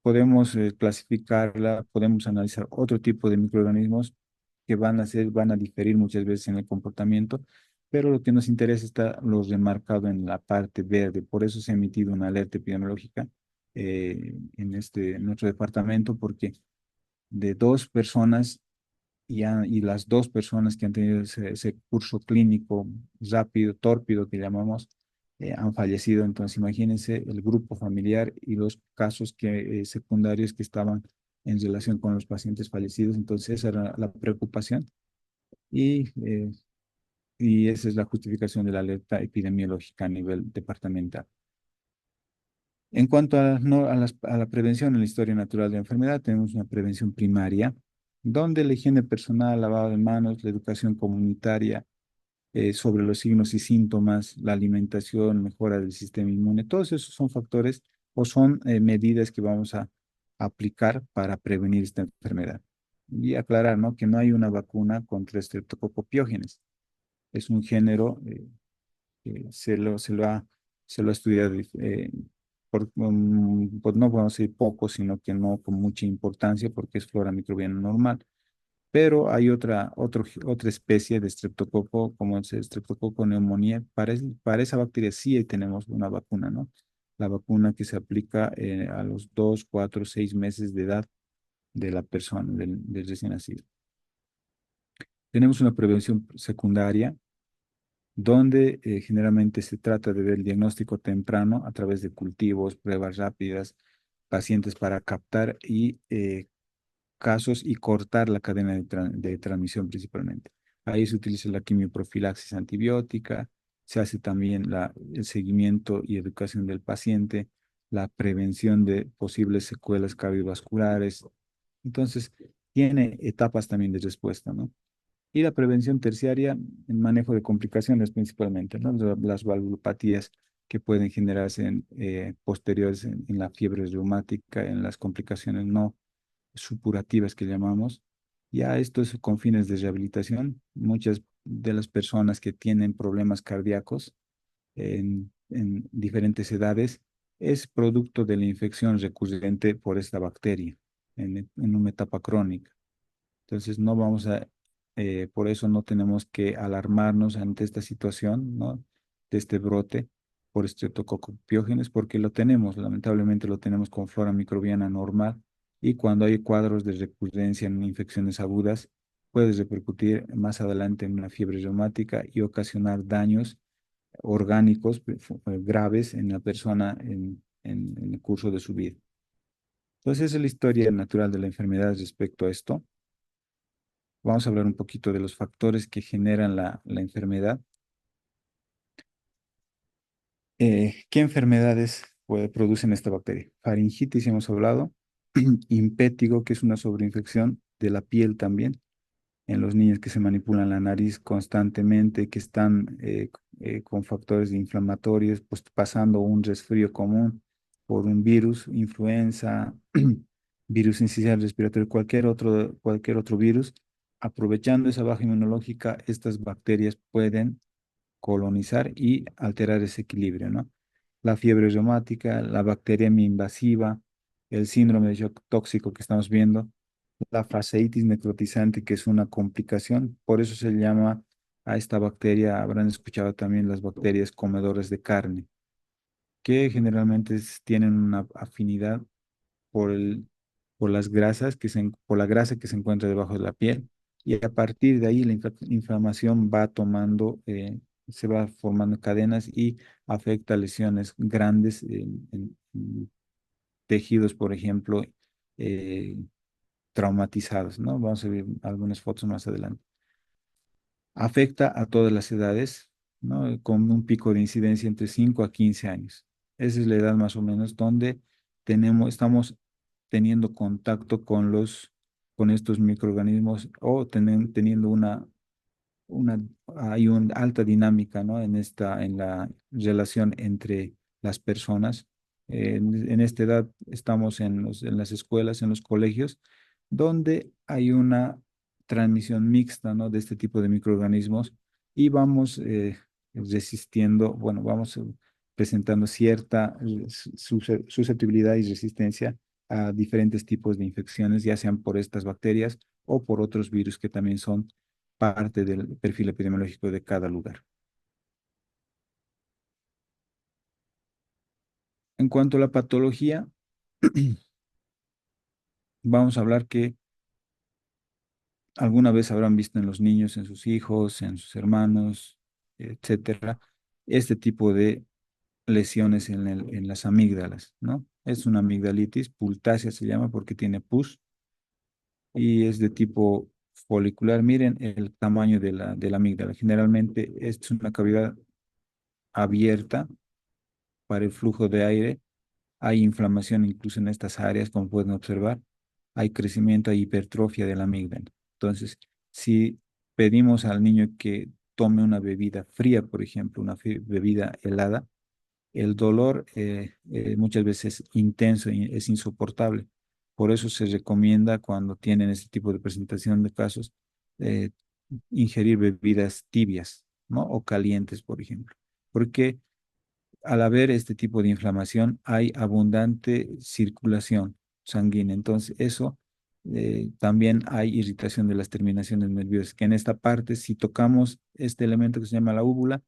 S2: Podemos clasificarla, podemos analizar otro tipo de microorganismos que van a diferir muchas veces en el comportamiento, pero lo que nos interesa está lo remarcado en la parte verde. Por eso se ha emitido una alerta epidemiológica en nuestro departamento, porque de dos personas y las dos personas que han tenido ese curso clínico rápido, tórpido que llamamos, han fallecido. Entonces, imagínense el grupo familiar y los casos secundarios que estaban en relación con los pacientes fallecidos. Entonces, esa era la preocupación y, eh, y esa es la justificación de la alerta epidemiológica a nivel departamental. En cuanto no, a la prevención en la historia natural de la enfermedad, tenemos una prevención primaria, donde la higiene personal, lavado de manos, la educación comunitaria sobre los signos y síntomas, la alimentación, mejora del sistema inmune, todos esos son factores o son medidas que vamos a aplicar para prevenir esta enfermedad. Y aclarar, ¿no? Que no hay una vacuna contra estreptococopiógenes. Es un género que se lo ha estudiado pues no podemos decir poco, sino que no con mucha importancia porque es flora microbiana normal. Pero hay otra especie de estreptococo, como es el estreptococo neumonía. Para esa bacteria sí tenemos una vacuna, ¿no? La vacuna que se aplica a los 2, 4, 6 meses de edad de la persona, del recién nacido. Tenemos una prevención secundaria donde generalmente se trata de ver el diagnóstico temprano a través de cultivos, pruebas rápidas, pacientes para captar y casos y cortar la cadena de transmisión principalmente. Ahí se utiliza la quimioprofilaxis antibiótica, Se hace también el seguimiento y educación del paciente, la prevención de posibles secuelas cardiovasculares. Entonces, tiene etapas también de respuesta, ¿no? Y la prevención terciaria, en manejo de complicaciones principalmente, ¿no? Las valvulopatías que pueden generarse posteriores en la fiebre reumática, en las complicaciones no supurativas que llamamos. Ya esto es con fines de rehabilitación. Muchas de las personas que tienen problemas cardíacos en diferentes edades es producto de la infección recurrente por esta bacteria en una etapa crónica. Entonces, no vamos a, por eso no tenemos que alarmarnos ante esta situación, ¿no? De este brote por estreptococcus piógenes, porque lo tenemos, lamentablemente lo tenemos con flora microbiana normal, y cuando hay cuadros de recurrencia en infecciones agudas, puede repercutir más adelante en una fiebre reumática y ocasionar daños orgánicos graves en la persona en el curso de su vida. Entonces, esa es la historia natural de la enfermedad respecto a esto. Vamos a hablar un poquito de los factores que generan la enfermedad. ¿Qué enfermedades producen esta bacteria? Faringitis, hemos hablado. Impétigo, que es una sobreinfección de la piel también, en los niños que se manipulan la nariz constantemente, que están con factores inflamatorios, pues pasando un resfrío común por un virus, influenza, virus incisional respiratorio, cualquier otro virus. Aprovechando esa baja inmunológica, estas bacterias pueden colonizar y alterar ese equilibrio, ¿no? La fiebre reumática, la bacteriemia invasiva, el síndrome de shock tóxico que estamos viendo, la fasciitis necrotizante, que es una complicación, por eso se llama a esta bacteria, habrán escuchado también las bacterias comedoras de carne, que generalmente tienen una afinidad por por las grasas por la grasa que se encuentra debajo de la piel, y a partir de ahí la inflamación va tomando, se va formando cadenas y afecta lesiones grandes en tejidos, por ejemplo, eh, traumatizados, ¿no? Vamos a ver algunas fotos más adelante. Afecta a todas las edades, ¿no? Con un pico de incidencia entre 5 a 15 años. Esa es la edad más o menos donde estamos teniendo contacto con estos microorganismos o teniendo una, hay una alta dinámica, ¿no? En la relación entre las personas. En esta edad estamos en las escuelas, en los colegios, donde hay una transmisión mixta, ¿no? De este tipo de microorganismos, y vamos resistiendo, bueno, vamos presentando cierta susceptibilidad y resistencia a diferentes tipos de infecciones, ya sean por estas bacterias o por otros virus que también son parte del perfil epidemiológico de cada lugar. En cuanto a la patología, vamos a hablar que alguna vez habrán visto en los niños, en sus hijos, en sus hermanos, etcétera, este tipo de lesiones en las amígdalas, ¿no? Es una amigdalitis, pultácea se llama porque tiene pus y es de tipo folicular. Miren el tamaño de de la amígdala. Generalmente es una cavidad abierta para el flujo de aire. Hay inflamación incluso en estas áreas, como pueden observar. Hay crecimiento, hay hipertrofia de la amígdala. Entonces, si pedimos al niño que tome una bebida fría, por ejemplo, una bebida helada, el dolor muchas veces es intenso y es insoportable. Por eso se recomienda cuando tienen este tipo de presentación de casos, eh, ingerir bebidas tibias, ¿no? O calientes, por ejemplo. Porque al haber este tipo de inflamación, hay abundante circulación sanguínea. Entonces, eso también hay irritación de las terminaciones nerviosas, que en esta parte, si tocamos este elemento que se llama la úvula,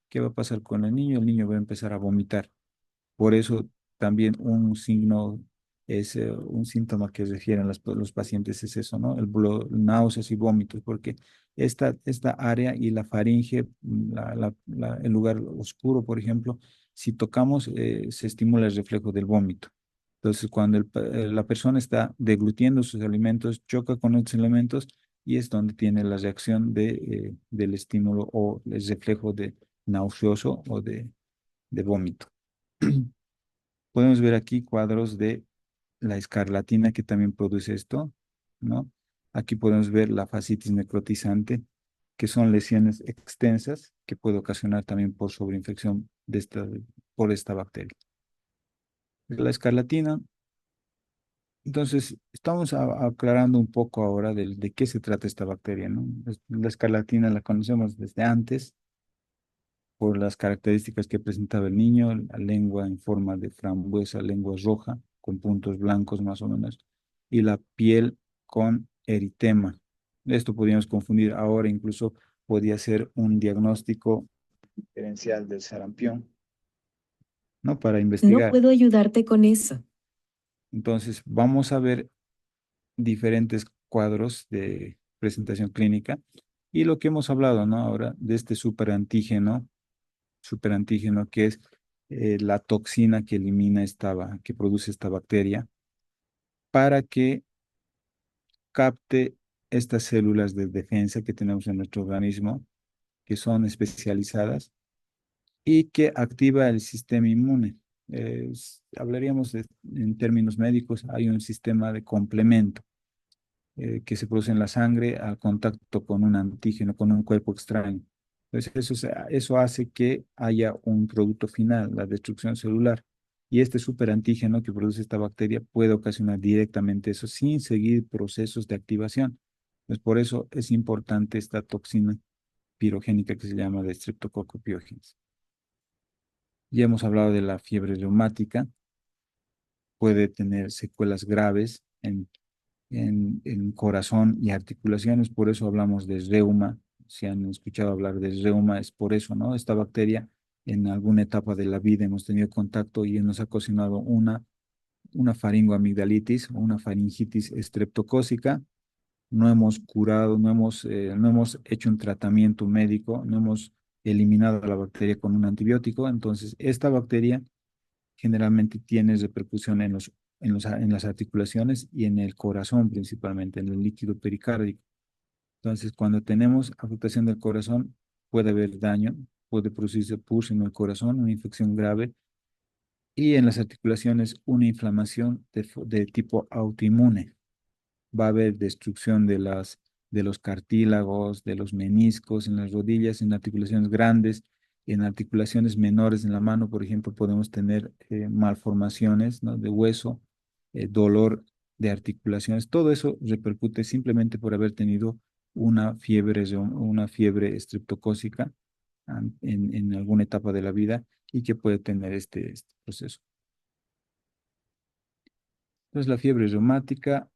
S2: ¿qué va a pasar con el niño? El niño va a empezar a vomitar. Por eso también un signo es un síntoma que refieren los pacientes es eso, ¿no? Náuseas y vómitos, porque esta área y la faringe, el lugar oscuro, por ejemplo, si tocamos, se estimula el reflejo del vómito. Entonces, cuando la persona está deglutiendo sus alimentos, choca con otros elementos y es donde tiene la reacción del estímulo o el reflejo nauseoso o de vómito. Podemos ver aquí cuadros de la escarlatina que también produce esto, ¿no? Aquí podemos ver la fascitis necrotizante, que son lesiones extensas que puede ocasionar también por sobreinfección por esta bacteria. La escarlatina, entonces, estamos aclarando un poco ahora de qué se trata esta bacteria, ¿no? La escarlatina la conocemos desde antes por las características que presentaba el niño, la lengua en forma de frambuesa, lengua roja, con puntos blancos más o menos, y la piel con eritema. Esto podríamos confundir ahora, incluso podría ser un diagnóstico diferencial del sarampión, ¿no? Para
S3: No
S2: investigar.
S3: puedo ayudarte con eso.
S2: Entonces, vamos a ver diferentes cuadros de presentación clínica y lo que hemos hablado, ¿no? Ahora de este superantígeno que es la toxina que elimina que produce esta bacteria para que capte estas células de defensa que tenemos en nuestro organismo, que son especializadas y que activa el sistema inmune. Hablaríamos en términos médicos, hay un sistema de complemento que se produce en la sangre al contacto con un antígeno, con un cuerpo extraño. Entonces, eso hace que haya un producto final, la destrucción celular. Y este superantígeno que produce esta bacteria puede ocasionar directamente eso sin seguir procesos de activación. Entonces, por eso es importante esta toxina pirogénica que se llama de Streptococcus pyogenes. Ya hemos hablado de la fiebre reumática, puede tener secuelas graves en corazón y articulaciones, por eso hablamos de reuma. Si han escuchado hablar de reuma, es por eso, ¿no? Esta bacteria en alguna etapa de la vida hemos tenido contacto y nos ha ocasionado una faringoamigdalitis o una faringitis estreptocócica. No hemos curado, no hemos hecho un tratamiento médico, no hemos eliminado la bacteria con un antibiótico. Entonces, esta bacteria generalmente tiene repercusión en las articulaciones y en el corazón principalmente, en el líquido pericárdico. Entonces, cuando tenemos afectación del corazón, puede haber daño, puede producirse pus en el corazón, una infección grave, y en las articulaciones una inflamación de tipo autoinmune. Va a haber destrucción de los cartílagos, de los meniscos, en las rodillas, en articulaciones grandes, en articulaciones menores en la mano, por ejemplo, podemos tener malformaciones, ¿no? De hueso, dolor de articulaciones. Todo eso repercute simplemente por haber tenido una fiebre estreptocócica en alguna etapa de la vida y que puede tener este proceso. Entonces, la fiebre reumática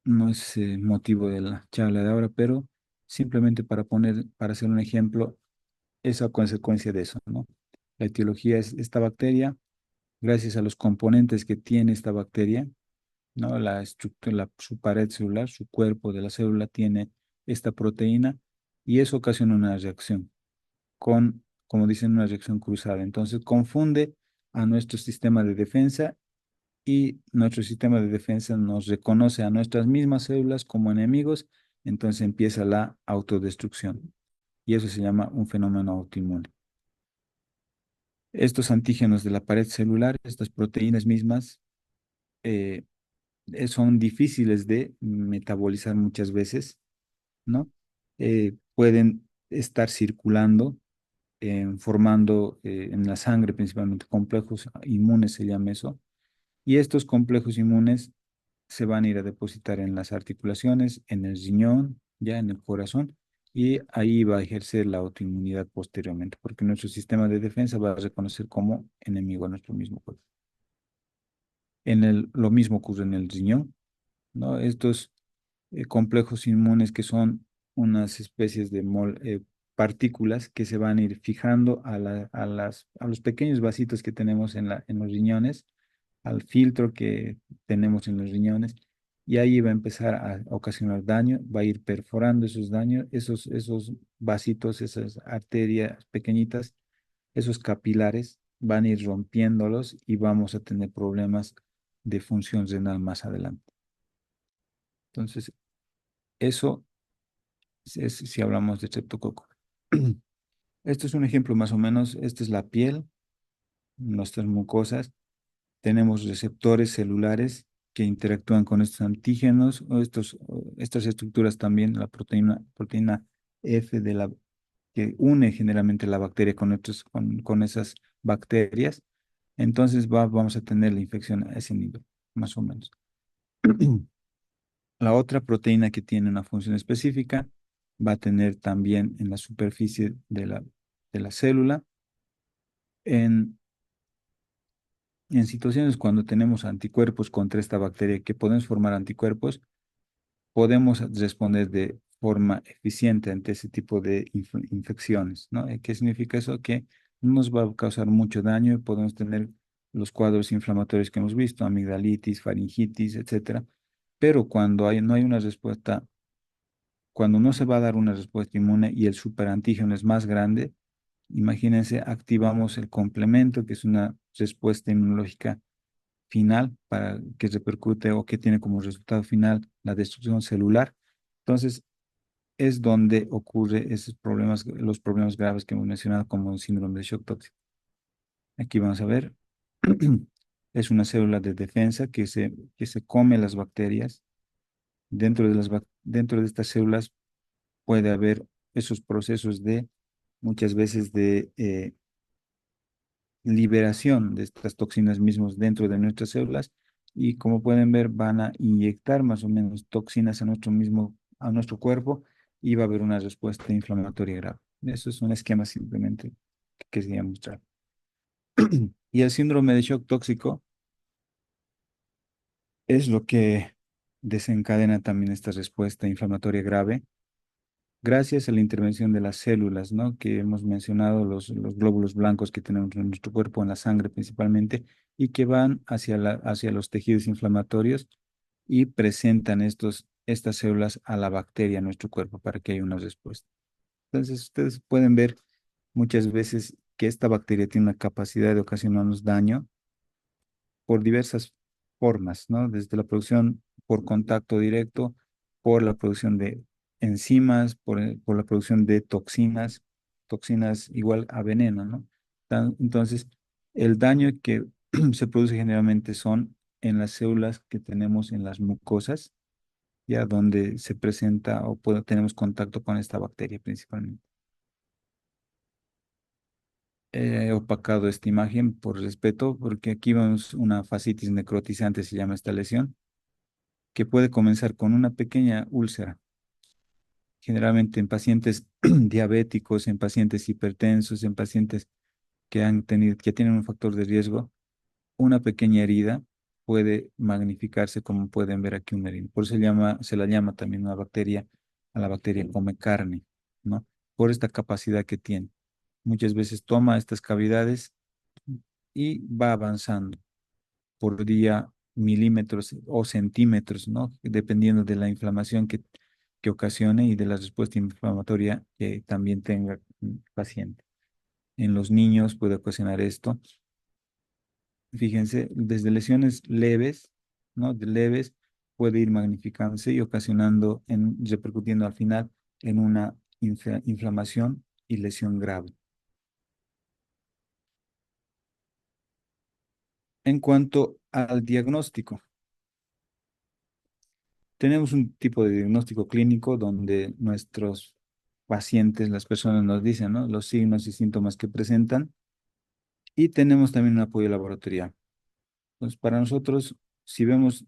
S2: no es motivo de la charla de ahora, pero simplemente para hacer un ejemplo, es a consecuencia de eso, ¿no? La etiología es esta bacteria, gracias a los componentes que tiene esta bacteria, ¿no? La estructura, su pared celular, su cuerpo de la célula tiene esta proteína y eso ocasiona una reacción como dicen, una reacción cruzada. Entonces confunde a nuestro sistema de defensa y nuestro sistema de defensa nos reconoce a nuestras mismas células como enemigos, entonces empieza la autodestrucción y eso se llama un fenómeno autoinmune. Estos antígenos de la pared celular, estas proteínas mismas, eh, son difíciles de metabolizar muchas veces, ¿no? Pueden estar circulando, formando en la sangre principalmente complejos inmunes, se llama eso, y estos complejos inmunes se van a ir a depositar en las articulaciones, en el riñón, ya en el corazón, y ahí va a ejercer la autoinmunidad posteriormente, porque nuestro sistema de defensa va a reconocer como enemigo a nuestro mismo cuerpo. Lo mismo ocurre en el riñón, ¿no? Estos complejos inmunes que son unas especies de partículas que se van a ir fijando a los pequeños vasitos que tenemos en los riñones, al filtro que tenemos en los riñones, y ahí va a empezar a ocasionar daño, va a ir perforando esos daños, esos vasitos, esas arterias pequeñitas, esos capilares, van a ir rompiéndolos y vamos a tener problemas de función renal más adelante. Entonces, eso si hablamos de streptococo. Esto es un ejemplo más o menos. Esta es la piel, nuestras mucosas. Tenemos receptores celulares que interactúan con estos antígenos o estas estructuras también, la proteína F que une generalmente la bacteria con esas bacterias. Entonces vamos a tener la infección a ese nivel, más o menos. La otra proteína que tiene una función específica va a tener también en la superficie de la célula. En, en situaciones cuando tenemos anticuerpos contra esta bacteria, que podemos formar anticuerpos, podemos responder de forma eficiente ante ese tipo de infecciones, ¿no? ¿Qué significa eso? Que no nos va a causar mucho daño y podemos tener los cuadros inflamatorios que hemos visto, amigdalitis, faringitis, etcétera. Pero no hay una respuesta, cuando no se va a dar una respuesta inmune y el superantígeno es más grande, imagínense, activamos el complemento, que es una respuesta inmunológica final para que repercute o que tiene como resultado final la destrucción celular. Entonces, es donde ocurre esos problemas, los problemas graves que hemos mencionado como el síndrome de shock tóxico. Aquí vamos a ver, es una célula de defensa que se come las bacterias. Dentro de estas células puede haber esos procesos de muchas veces de liberación de estas toxinas mismos dentro de nuestras células y como pueden ver van a inyectar más o menos toxinas a nuestro cuerpo y va a haber una respuesta inflamatoria grave. Eso es un esquema simplemente que quería mostrar. Y el síndrome de shock tóxico es lo que desencadena también esta respuesta inflamatoria grave gracias a la intervención de las células, ¿no? Que hemos mencionado, los glóbulos blancos que tenemos en nuestro cuerpo, en la sangre principalmente, y que van hacia los tejidos inflamatorios y presentan estas células a la bacteria en nuestro cuerpo para que haya una respuesta. Entonces, ustedes pueden ver muchas veces que esta bacteria tiene una capacidad de ocasionarnos daño por diversas formas, ¿no? Desde la producción por contacto directo, por la producción de enzimas, por la producción de toxinas, toxinas igual a veneno, ¿no? Entonces, el daño que se produce generalmente son en las células que tenemos en las mucosas, ya donde se presenta tenemos contacto con esta bacteria principalmente. He opacado esta imagen por respeto, porque aquí vemos una fascitis necrotizante, se llama esta lesión, que puede comenzar con una pequeña úlcera, generalmente en pacientes diabéticos, en pacientes hipertensos, en pacientes que tienen un factor de riesgo. Una pequeña herida puede magnificarse, como pueden ver aquí una herida. Por eso se la llama también una bacteria, a la bacteria come carne, ¿no? Por esta capacidad que tiene. Muchas veces toma estas cavidades y va avanzando por día milímetros o centímetros, ¿no? Dependiendo de la inflamación que ocasione y de la respuesta inflamatoria que también tenga el paciente. En los niños puede ocasionar esto. Fíjense, desde lesiones leves, ¿no? De leves puede ir magnificándose y repercutiendo al final en una inflamación y lesión grave. En cuanto al diagnóstico, tenemos un tipo de diagnóstico clínico donde nuestros pacientes, las personas nos dicen, ¿no? Los signos y síntomas que presentan y tenemos también un apoyo laboratorial. Entonces, para nosotros, si vemos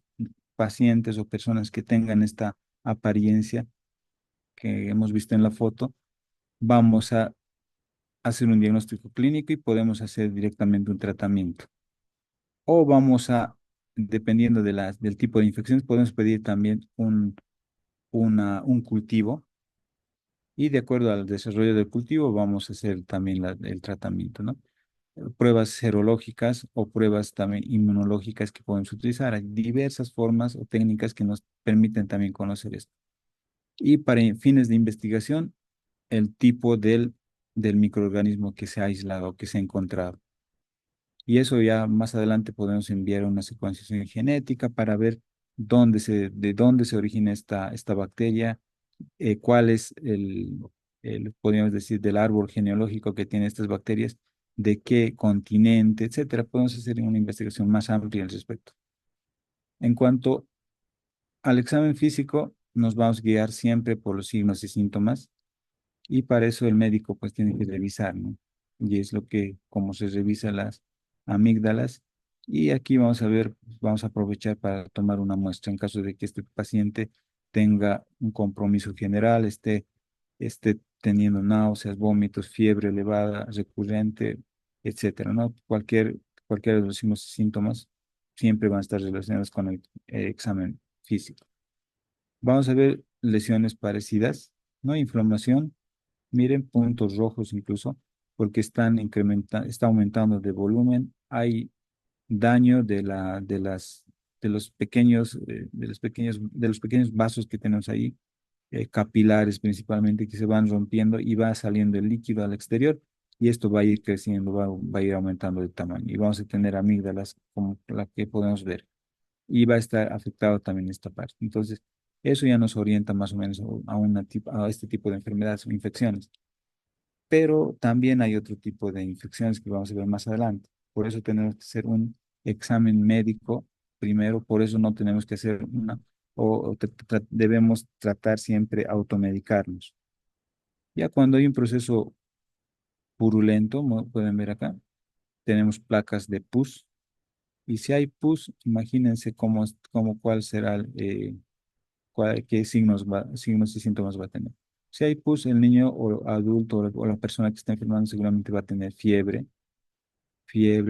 S2: pacientes o personas que tengan esta apariencia que hemos visto en la foto, vamos a hacer un diagnóstico clínico y podemos hacer directamente un tratamiento. O dependiendo del tipo de infecciones, podemos pedir también un cultivo y de acuerdo al desarrollo del cultivo vamos a hacer también el tratamiento, ¿no? Pruebas serológicas o pruebas también inmunológicas que podemos utilizar. Hay diversas formas o técnicas que nos permiten también conocer esto. Y para fines de investigación, el tipo del microorganismo que se ha aislado o que se ha encontrado. Y eso ya más adelante podemos enviar una secuenciación genética para ver de dónde se origina esta bacteria, cuál es podríamos decir, del árbol genealógico que tiene estas bacterias, de qué continente, etcétera. Podemos hacer una investigación más amplia al respecto. En cuanto al examen físico, nos vamos a guiar siempre por los signos y síntomas y para eso el médico pues tiene que revisar, ¿no? Y es lo que, como se revisa las amígdalas. Y aquí vamos a ver, vamos a aprovechar para tomar una muestra en caso de que este paciente tenga un compromiso general, esté teniendo náuseas, vómitos, fiebre elevada, recurrente, etcétera, ¿no? Cualquiera de los signos y síntomas siempre van a estar relacionados con el examen físico. Vamos a ver lesiones parecidas, ¿no? Inflamación, miren puntos rojos incluso, porque está aumentando de volumen. Hay daño de los pequeños vasos que tenemos ahí, capilares principalmente, que se van rompiendo y va saliendo el líquido al exterior. Y esto va a ir creciendo, va a ir aumentando de tamaño. Y vamos a tener amígdalas como la que podemos ver y va a estar afectado también esta parte. Entonces, eso ya nos orienta más o menos a este tipo de enfermedades o infecciones. Pero también hay otro tipo de infecciones que vamos a ver más adelante. Por eso tenemos que hacer un examen médico primero, por eso no tenemos que hacer debemos tratar siempre automedicarnos. Ya cuando hay un proceso purulento, como pueden ver acá, tenemos placas de pus. Y si hay pus, imagínense cuál será qué signos y síntomas va a tener. Si hay pus, el niño o adulto o la persona que está enfermando seguramente va a tener fiebre,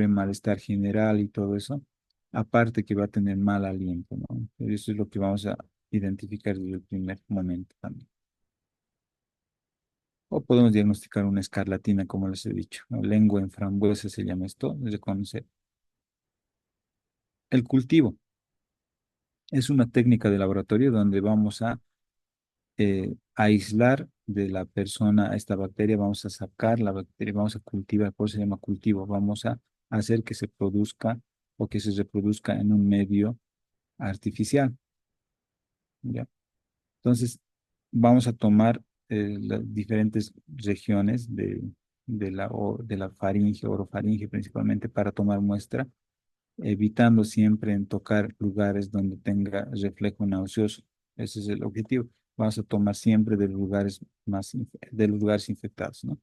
S2: malestar general y todo eso. Aparte que va a tener mal aliento, ¿no? Eso es lo que vamos a identificar desde el primer momento también. O podemos diagnosticar una escarlatina, como les he dicho, ¿no? Lengua en frambuesa se llama esto, es de conocer. El cultivo es una técnica de laboratorio donde vamos a aislar de la persona a esta bacteria, vamos a sacar la bacteria, vamos a cultivar, por eso se llama cultivo, vamos a hacer que se produzca o que se reproduzca en un medio artificial, ¿ya? Entonces, vamos a tomar las diferentes regiones de la faringe, orofaringe principalmente, para tomar muestra, evitando siempre en tocar lugares donde tenga reflejo nauseoso. Ese es el objetivo. Vamos a tomar siempre de los lugares infectados, ¿no?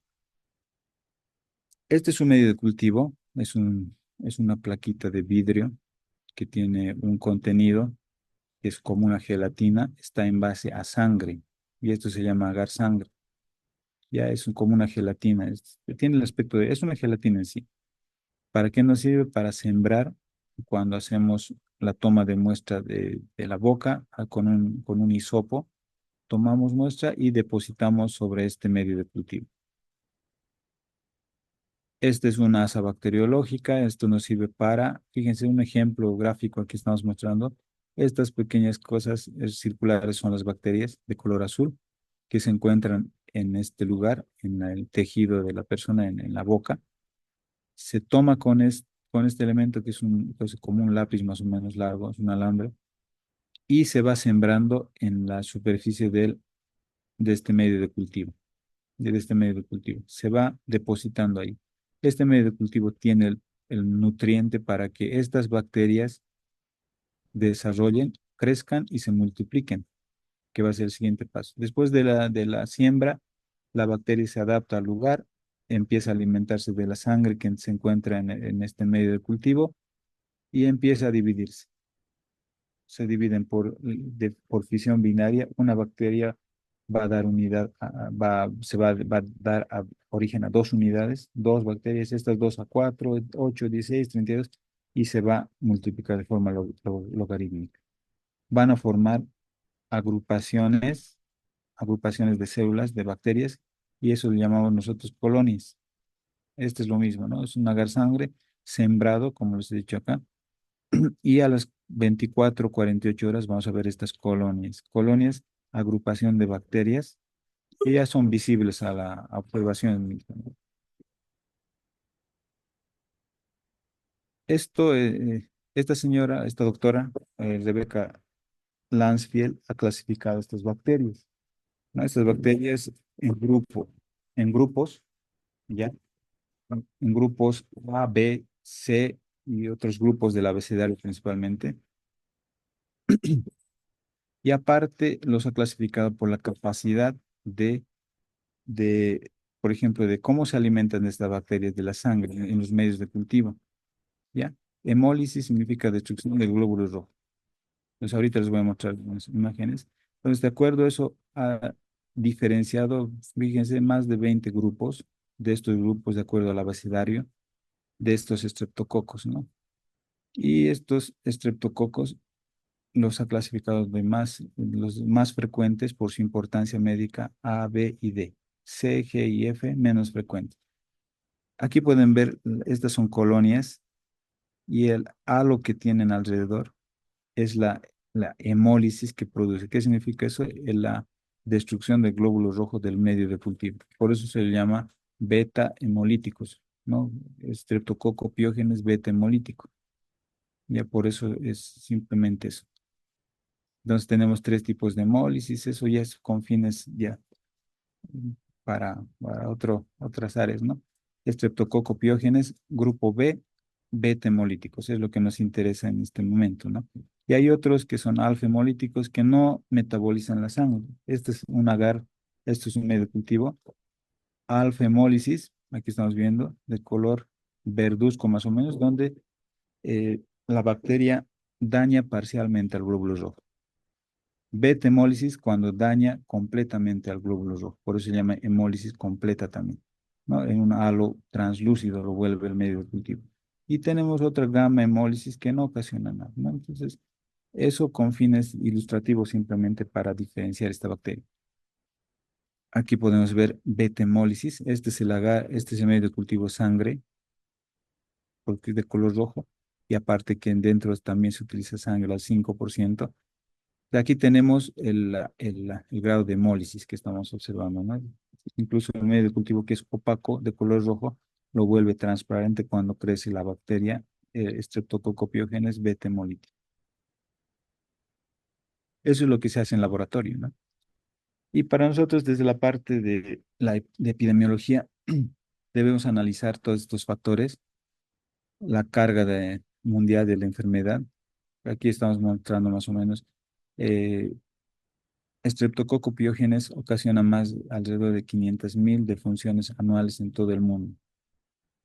S2: Este es un medio de cultivo, es una plaquita de vidrio que tiene un contenido que es como una gelatina, está en base a sangre, y esto se llama agar sangre. Ya como una gelatina, tiene el aspecto es una gelatina en sí. ¿Para qué nos sirve? Para sembrar cuando hacemos la toma de muestra de la boca con un hisopo, tomamos muestra y depositamos sobre este medio de cultivo. Esta es una asa bacteriológica, esto nos sirve fíjense, un ejemplo gráfico aquí estamos mostrando, estas pequeñas cosas circulares son las bacterias de color azul que se encuentran en este lugar, en el tejido de la persona, en la boca. Se toma con este elemento que es pues, como un lápiz más o menos largo, es un alambre, y se va sembrando en la superficie de este medio de cultivo, de este medio de cultivo. Se va depositando ahí. Este medio de cultivo tiene el nutriente para que estas bacterias desarrollen, crezcan y se multipliquen, que va a ser el siguiente paso. Después de la siembra, la bacteria se adapta al lugar, empieza a alimentarse de la sangre que se encuentra en este medio de cultivo y empieza a dividirse. Se dividen por fisión binaria. Una bacteria va a dar va a dar origen a dos unidades, dos bacterias, estas dos a 4, 8, 16, 32, y se va a multiplicar de forma logarítmica. Van a formar agrupaciones, agrupaciones de células, de bacterias, y eso lo llamamos nosotros colonias. Este es lo mismo, ¿no? Es un agar sangre sembrado, como les he dicho acá, y a las 24, 48 horas vamos a ver estas colonias. Colonias, agrupación de bacterias, que ya son visibles a la observación misma, ¿no? Esta señora, esta doctora, Rebecca Lansfield, ha clasificado estas bacterias, ¿no? Estas bacterias en grupo, en grupos, ¿ya? En grupos A, B, C y otros grupos del abecedario principalmente. Y aparte los ha clasificado por la capacidad de, por ejemplo, de cómo se alimentan estas bacterias de la sangre en los medios de cultivo, ¿ya? Hemólisis significa destrucción del glóbulo rojo. Entonces ahorita les voy a mostrar unas imágenes. Entonces, de acuerdo a eso, ha diferenciado, fíjense, más de 20 grupos de estos grupos de acuerdo al abecedario de estos estreptococos, ¿no? Y estos estreptococos los ha clasificado de más, los más frecuentes por su importancia médica A, B y D. C, G y F menos frecuentes. Aquí pueden ver, estas son colonias y el halo que tienen alrededor es la hemólisis que produce. ¿Qué significa eso? La destrucción del glóbulo rojo del medio de cultivo. Por eso se le llama beta hemolíticos, ¿no? Streptococo piógenes beta hemolítico. Ya por eso es simplemente eso. Entonces tenemos tres tipos de hemólisis, eso ya es con fines ya para otras áreas, ¿no? Estreptococo piógenes, grupo B, beta hemolíticos, es lo que nos interesa en este momento, ¿no? Y hay otros que son alfa hemolíticos que no metabolizan la sangre. Este es un agar, esto es un medio de cultivo. Alfa hemólisis, aquí estamos viendo, de color verduzco más o menos, donde la bacteria daña parcialmente al glóbulo rojo. Beta hemólisis cuando daña completamente al glóbulo rojo, por eso se llama hemólisis completa también, ¿no? En un halo translúcido lo vuelve el medio de cultivo. Y tenemos otra gamma hemólisis que no ocasiona nada, ¿no? Entonces, eso con fines ilustrativos simplemente para diferenciar esta bacteria. Aquí podemos ver beta hemólisis, este es este es el medio de cultivo sangre, porque es de color rojo, y aparte que dentro también se utiliza sangre al 5%. Aquí tenemos el grado de hemólisis que estamos observando, ¿no? Incluso el medio de cultivo que es opaco, de color rojo, lo vuelve transparente cuando crece la bacteria Streptococcus beta hemolítica. Eso es lo que se hace en laboratorio, ¿no? Y para nosotros, desde la parte de epidemiología, debemos analizar todos estos factores, la carga mundial de la enfermedad. Aquí estamos mostrando más o menos Streptococcus pyogenes ocasiona más alrededor de 500.000 defunciones anuales en todo el mundo.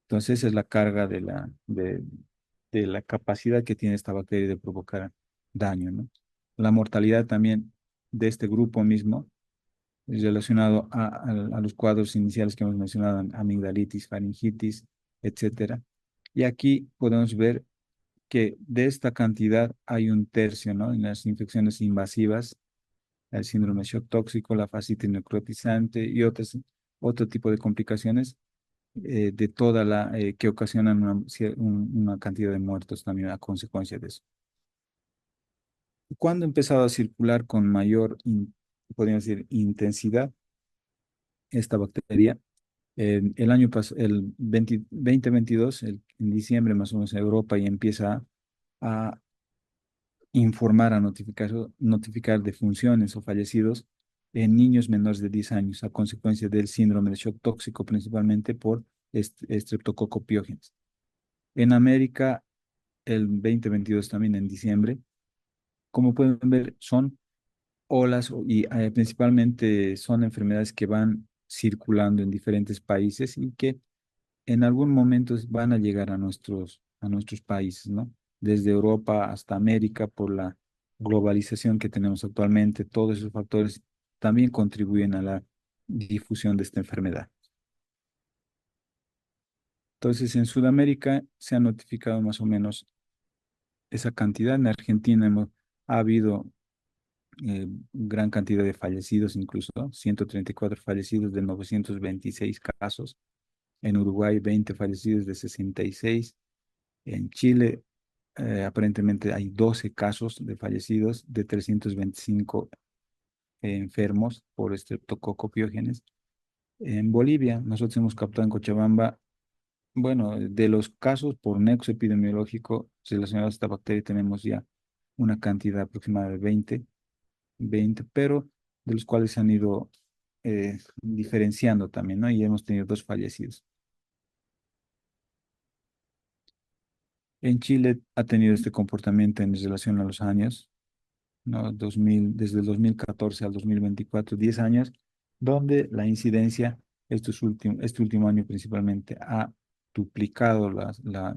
S2: Entonces, esa es la carga de la capacidad que tiene esta bacteria de provocar daño, ¿no? La mortalidad también de este grupo mismo es relacionado a los cuadros iniciales que hemos mencionado, amigdalitis, faringitis, etcétera. Y aquí podemos ver que de esta cantidad hay un tercio, ¿no? En las infecciones invasivas, el síndrome de shock tóxico, la fascitis necrotizante y otro tipo de complicaciones de toda que ocasionan una cantidad de muertos también a consecuencia de eso. ¿Cuándo ha empezado a circular con mayor, podríamos decir, intensidad esta bacteria? El año pasado, el 2022, en diciembre más o menos en Europa y empieza a informar, a notificar defunciones o fallecidos en niños menores de 10 años a consecuencia del síndrome de shock tóxico, principalmente por Streptococcus pyogenes. En América, el 2022 también en diciembre, como pueden ver, son olas y principalmente son enfermedades que van circulando en diferentes países y que en algún momento van a llegar a nuestros países, ¿no? Desde Europa hasta América, por la globalización que tenemos actualmente, todos esos factores también contribuyen a la difusión de esta enfermedad. Entonces, en Sudamérica se ha notificado más o menos esa cantidad. En Argentina ha habido gran cantidad de fallecidos, incluso 134 fallecidos de 926 casos. En Uruguay, 20 fallecidos de 66. En Chile, aparentemente hay 12 casos de fallecidos de 325 enfermos por estreptococo piógenes. En Bolivia, nosotros hemos captado en Cochabamba, bueno, de los casos por nexo epidemiológico relacionados a esta bacteria tenemos ya una cantidad aproximada de 20, pero de los cuales se han ido diferenciando también, ¿no? Y hemos tenido 2 fallecidos. En Chile ha tenido este comportamiento en relación a los años, ¿no? 2000, desde el 2014 al 2024, 10 años, donde la incidencia, este último año principalmente, ha duplicado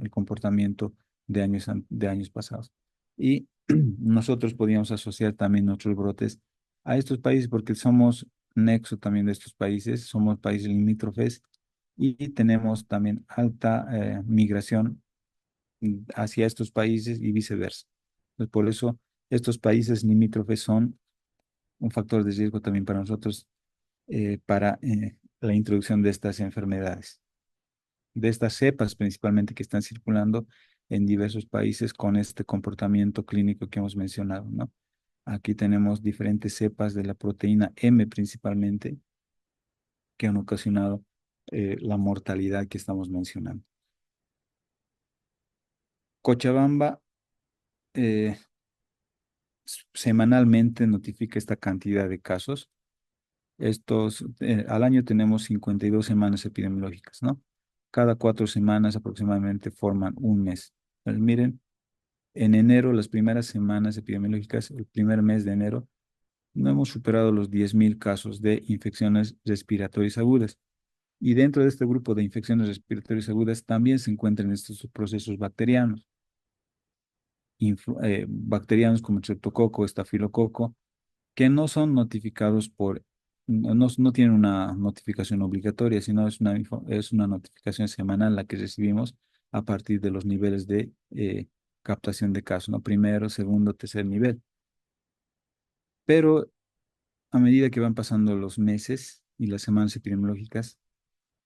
S2: el comportamiento de años pasados. Y nosotros podíamos asociar también nuestros brotes a estos países porque somos nexo también de estos países, somos países limítrofes y tenemos también alta migración hacia estos países y viceversa. Pues por eso estos países limítrofes son un factor de riesgo también para nosotros para la introducción de estas enfermedades, de estas cepas principalmente que están circulando en diversos países con este comportamiento clínico que hemos mencionado, ¿no? Aquí tenemos diferentes cepas de la proteína M principalmente que han ocasionado la mortalidad que estamos mencionando. Cochabamba eh, semanalmente notifica esta cantidad de casos. Al año tenemos 52 semanas epidemiológicas, ¿no? Cada 4 semanas aproximadamente forman un mes. Pues miren, en enero, las primeras semanas epidemiológicas, el primer mes de enero, no hemos superado los 10.000 casos de infecciones respiratorias agudas. Y dentro de este grupo de infecciones respiratorias agudas también se encuentran estos procesos bacterianos, bacterianos como Streptococo, Estafilococo, que no son notificados no tienen una notificación obligatoria, sino es una notificación semanal la que recibimos a partir de los niveles de captación de casos, ¿no? Primero, segundo, tercer nivel. Pero a medida que van pasando los meses y las semanas epidemiológicas,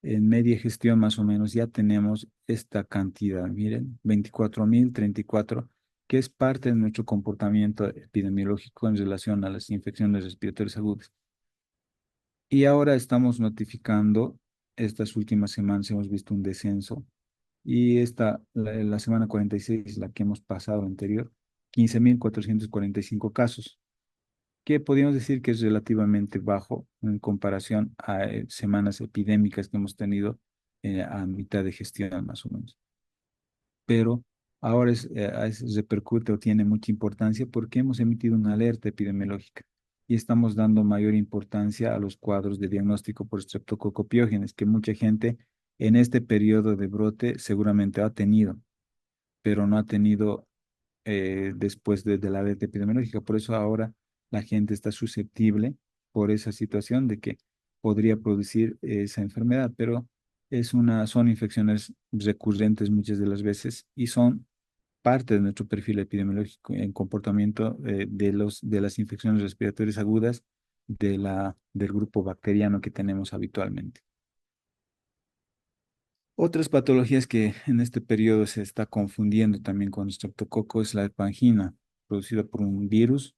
S2: en media gestión más o menos ya tenemos esta cantidad, miren, 24.034, que es parte de nuestro comportamiento epidemiológico en relación a las infecciones respiratorias agudas. Y ahora estamos notificando, estas últimas semanas hemos visto un descenso y la semana 46, la que hemos pasado anterior, 15.445 casos, que podríamos decir que es relativamente bajo en comparación a semanas epidémicas que hemos tenido a mitad de gestión más o menos. Pero ahora repercute o tiene mucha importancia porque hemos emitido una alerta epidemiológica y estamos dando mayor importancia a los cuadros de diagnóstico por estreptococopiógenes que mucha gente en este periodo de brote seguramente ha tenido, pero no ha tenido después de la alerta epidemiológica. Por eso ahora la gente está susceptible por esa situación de que podría producir esa enfermedad, pero son infecciones recurrentes muchas de las veces y son parte de nuestro perfil epidemiológico en comportamiento de las infecciones respiratorias agudas del grupo bacteriano que tenemos habitualmente. Otras patologías que en este periodo se está confundiendo también con estreptococo es la hepangina, producida por un virus,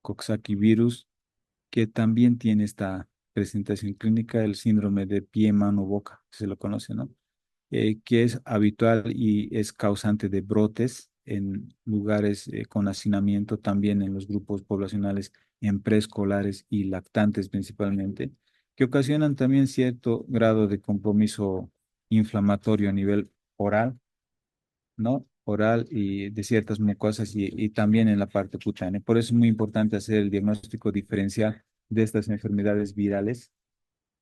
S2: Coxsackie virus, que también tiene esta presentación clínica, el síndrome de pie, mano, boca, se lo conoce, ¿no? Que es habitual y es causante de brotes en lugares con hacinamiento, también en los grupos poblacionales en preescolares y lactantes principalmente, que ocasionan también cierto grado de compromiso inflamatorio a nivel oral, ¿no? Oral y de ciertas mucosas y también en la parte cutánea. Por eso es muy importante hacer el diagnóstico diferencial de estas enfermedades virales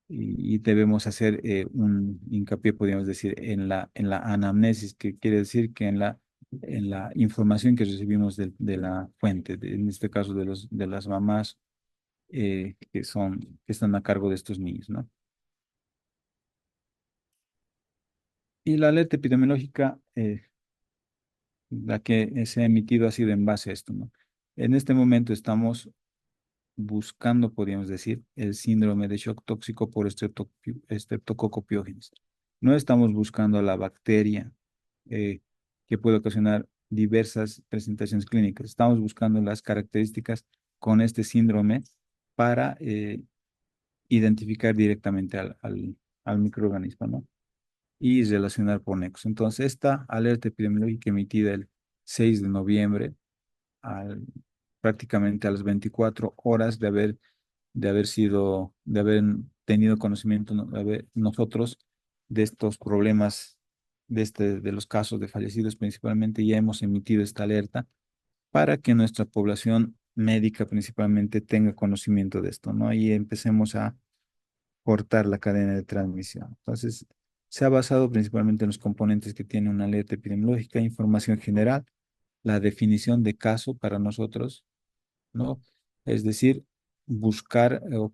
S2: y debemos hacer un hincapié, podríamos decir, en la anamnesis, que quiere decir que en la información que recibimos de la fuente, en este caso de las mamás que están a cargo de estos niños, ¿no? Y la alerta epidemiológica, la que se ha emitido ha sido en base a esto, ¿no? En este momento estamos buscando, podríamos decir, el síndrome de shock tóxico por estreptococopiógenes. No estamos buscando la bacteria que puede ocasionar diversas presentaciones clínicas. Estamos buscando las características con este síndrome para identificar directamente al microorganismo, ¿no? Y relacionar por nexos. Entonces, esta alerta epidemiológica emitida el 6 de noviembre, al, prácticamente a las 24 horas de haber de haber tenido conocimiento nosotros de estos problemas, de los casos de fallecidos principalmente, ya hemos emitido esta alerta para que nuestra población médica principalmente tenga conocimiento de esto, ¿no? Y empecemos a cortar la cadena de transmisión. Entonces, se ha basado principalmente en los componentes que tiene una alerta epidemiológica, información general, la definición de caso para nosotros, ¿no? Es decir, buscar o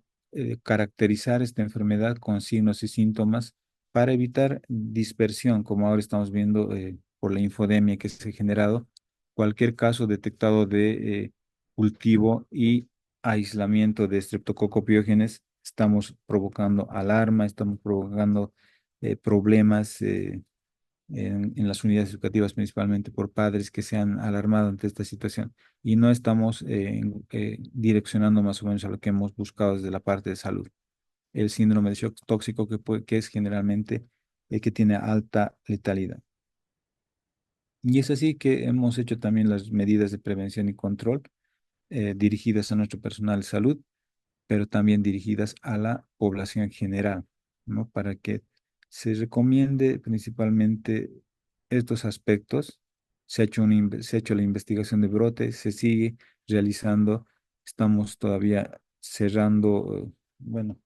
S2: caracterizar esta enfermedad con signos y síntomas para evitar dispersión, como ahora estamos viendo por la infodemia que se ha generado. Cualquier caso detectado de cultivo y aislamiento de estreptococopiógenes, estamos provocando alarma, estamos provocando problemas. En las unidades educativas, principalmente por padres que se han alarmado ante esta situación y no estamos direccionando más o menos a lo que hemos buscado desde la parte de salud. El síndrome de shock tóxico que es generalmente que tiene alta letalidad. Y es así que hemos hecho también las medidas de prevención y control dirigidas a nuestro personal de salud, pero también dirigidas a la población general, ¿no? Para que se recomiende principalmente estos aspectos. Se ha hecho la investigación de brote, se sigue realizando, estamos todavía cerrando, bueno,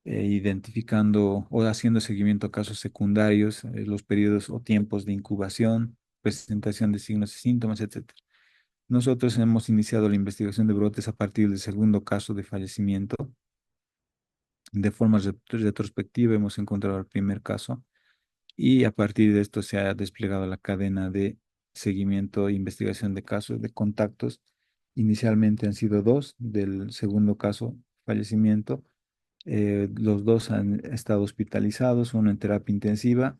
S2: identificando o haciendo seguimiento a casos secundarios, los periodos o tiempos de incubación, presentación de signos y síntomas, etcétera. Nosotros hemos iniciado la investigación de brotes a partir del segundo caso de fallecimiento. De forma retrospectiva hemos encontrado el primer caso y a partir de esto se ha desplegado la cadena de seguimiento e investigación de casos de contactos. Inicialmente han sido dos del segundo caso fallecimiento. Los dos han estado hospitalizados, uno en terapia intensiva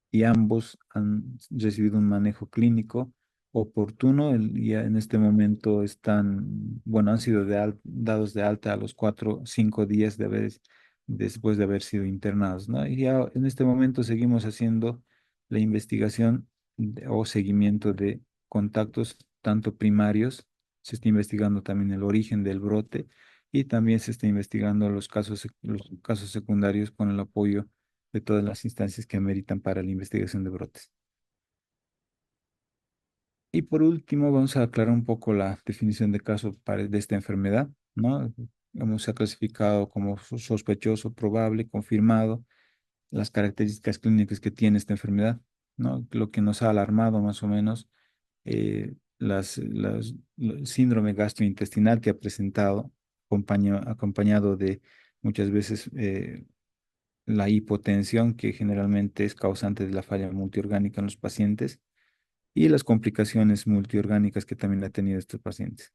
S2: y ambos han recibido un manejo clínico oportuno. Ya en este momento están, bueno, han sido dados de alta a los 4 o 5 días después de haber sido internados, ¿no? Y ya en este momento seguimos haciendo la investigación o seguimiento de contactos tanto primarios, se está investigando también el origen del brote y también se está investigando los casos secundarios con el apoyo de todas las instancias que ameritan para la investigación de brotes. Y por último, vamos a aclarar un poco la definición de caso de esta enfermedad, ¿no? Se ha clasificado como sospechoso, probable, confirmado, las características clínicas que tiene esta enfermedad, ¿no? Lo que nos ha alarmado más o menos, el síndrome gastrointestinal que ha presentado, acompañado de muchas veces la hipotensión, que generalmente es causante de la falla multiorgánica en los pacientes, y las complicaciones multiorgánicas que también ha tenido estos pacientes.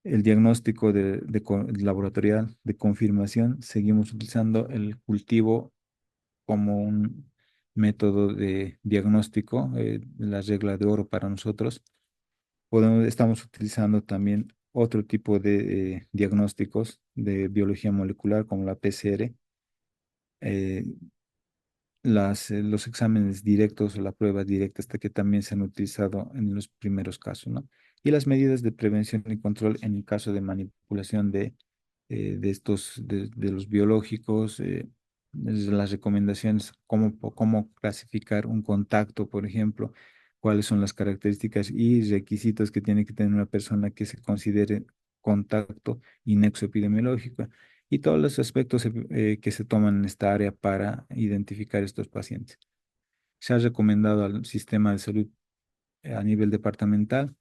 S2: El diagnóstico laboratorial de confirmación, seguimos utilizando el cultivo como un método de diagnóstico, la regla de oro para nosotros. Estamos utilizando también otro tipo de diagnósticos de biología molecular como la PCR, eh, los exámenes directos o la prueba directa, hasta que también se han utilizado en los primeros casos, ¿no? Y las medidas de prevención y control en el caso de manipulación de los biológicos, desde las recomendaciones, cómo clasificar un contacto, por ejemplo, cuáles son las características y requisitos que tiene que tener una persona que se considere contacto y nexo epidemiológico y todos los aspectos que se toman en esta área para identificar estos pacientes. Se ha recomendado al sistema de salud a nivel departamental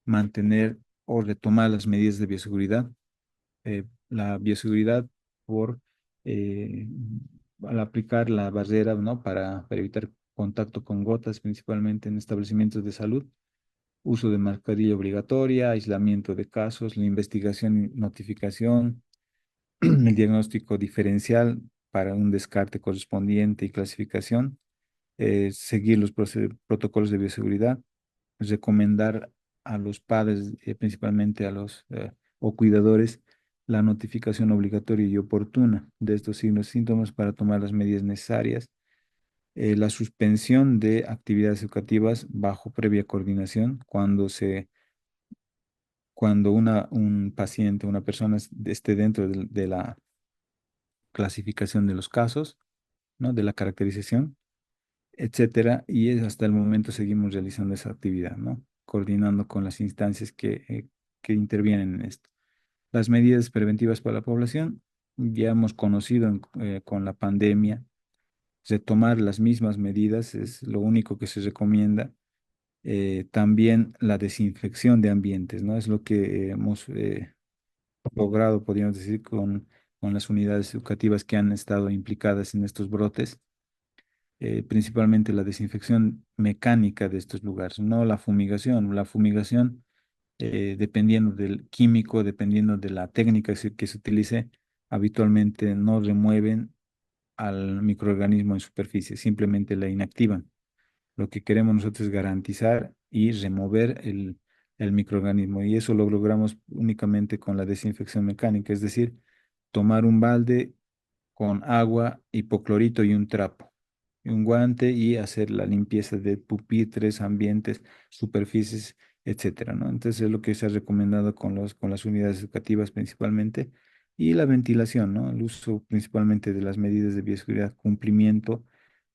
S2: mantener o retomar las medidas de bioseguridad. La bioseguridad por eh, al aplicar la barrera, ¿no? Para evitar contacto con gotas, principalmente en establecimientos de salud, uso de mascarilla obligatoria, aislamiento de casos, la investigación y notificación, el diagnóstico diferencial para un descarte correspondiente y clasificación, seguir los protocolos de bioseguridad, recomendar a los padres, principalmente a los o cuidadores, la notificación obligatoria y oportuna de estos signos y síntomas para tomar las medidas necesarias, la suspensión de actividades educativas bajo previa coordinación cuando un paciente, una persona esté dentro de la clasificación de los casos, ¿no? De la caracterización, etcétera, y hasta el momento seguimos realizando esa actividad, ¿no? Coordinando con las instancias que intervienen en esto. Las medidas preventivas para la población, ya hemos conocido con la pandemia, retomar las mismas medidas es lo único que se recomienda. También la desinfección de ambientes, ¿no? Es lo que hemos logrado, podríamos decir, con las unidades educativas que han estado implicadas en estos brotes, principalmente la desinfección mecánica de estos lugares, no la fumigación. La fumigación, dependiendo del químico, dependiendo de la técnica que se utilice, habitualmente no remueven al microorganismo en superficie, simplemente la inactivan. Lo que queremos nosotros es garantizar y remover el microorganismo, y eso lo logramos únicamente con la desinfección mecánica, es decir, tomar un balde con agua, hipoclorito y un trapo, y un guante, y hacer la limpieza de pupitres, ambientes, superficies, etcétera, ¿no? Entonces es lo que se ha recomendado con las unidades educativas principalmente, y la ventilación, ¿no? El uso principalmente de las medidas de bioseguridad, cumplimiento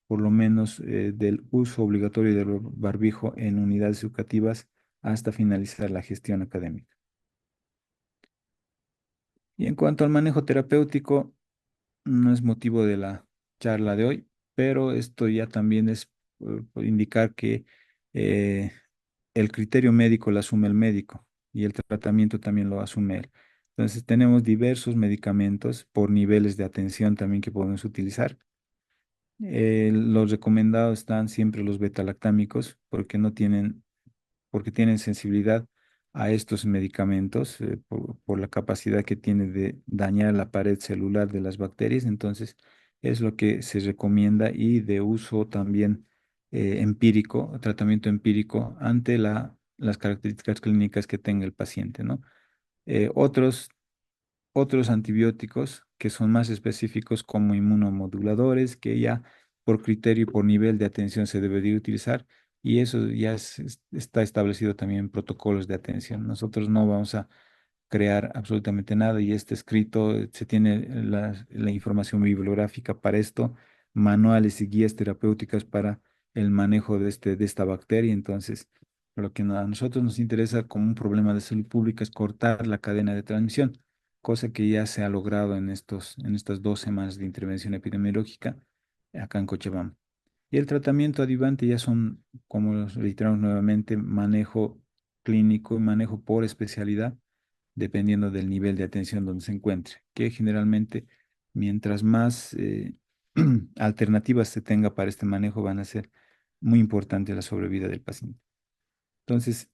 S2: por lo menos del uso obligatorio del barbijo en unidades educativas hasta finalizar la gestión académica. Y en cuanto al manejo terapéutico, no es motivo de la charla de hoy, pero esto ya también es por indicar que eh, el criterio médico lo asume el médico y el tratamiento también lo asume él. Entonces tenemos diversos medicamentos por niveles de atención también que podemos utilizar. Los recomendados están siempre los betalactámicos porque tienen sensibilidad a estos medicamentos, por la capacidad que tiene de dañar la pared celular de las bacterias. Entonces, es lo que se recomienda, y de uso también empírico, tratamiento empírico ante las características clínicas que tenga el paciente, ¿no? Otros antibióticos que son más específicos, como inmunomoduladores, que ya por criterio y por nivel de atención se debería utilizar, y eso ya está establecido también en protocolos de atención. Nosotros no vamos a crear absolutamente nada, y este escrito, se tiene la información bibliográfica para esto, manuales y guías terapéuticas para el manejo de esta bacteria. Entonces, lo que a nosotros nos interesa como un problema de salud pública es cortar la cadena de transmisión, cosa que ya se ha logrado en estas 2 semanas de intervención epidemiológica acá en Cochabamba. Y el tratamiento adyuvante ya son, como los reiteramos nuevamente, manejo clínico y manejo por especialidad, dependiendo del nivel de atención donde se encuentre, que generalmente, mientras más alternativas se tenga para este manejo, van a ser muy importante la sobrevida del paciente. Entonces,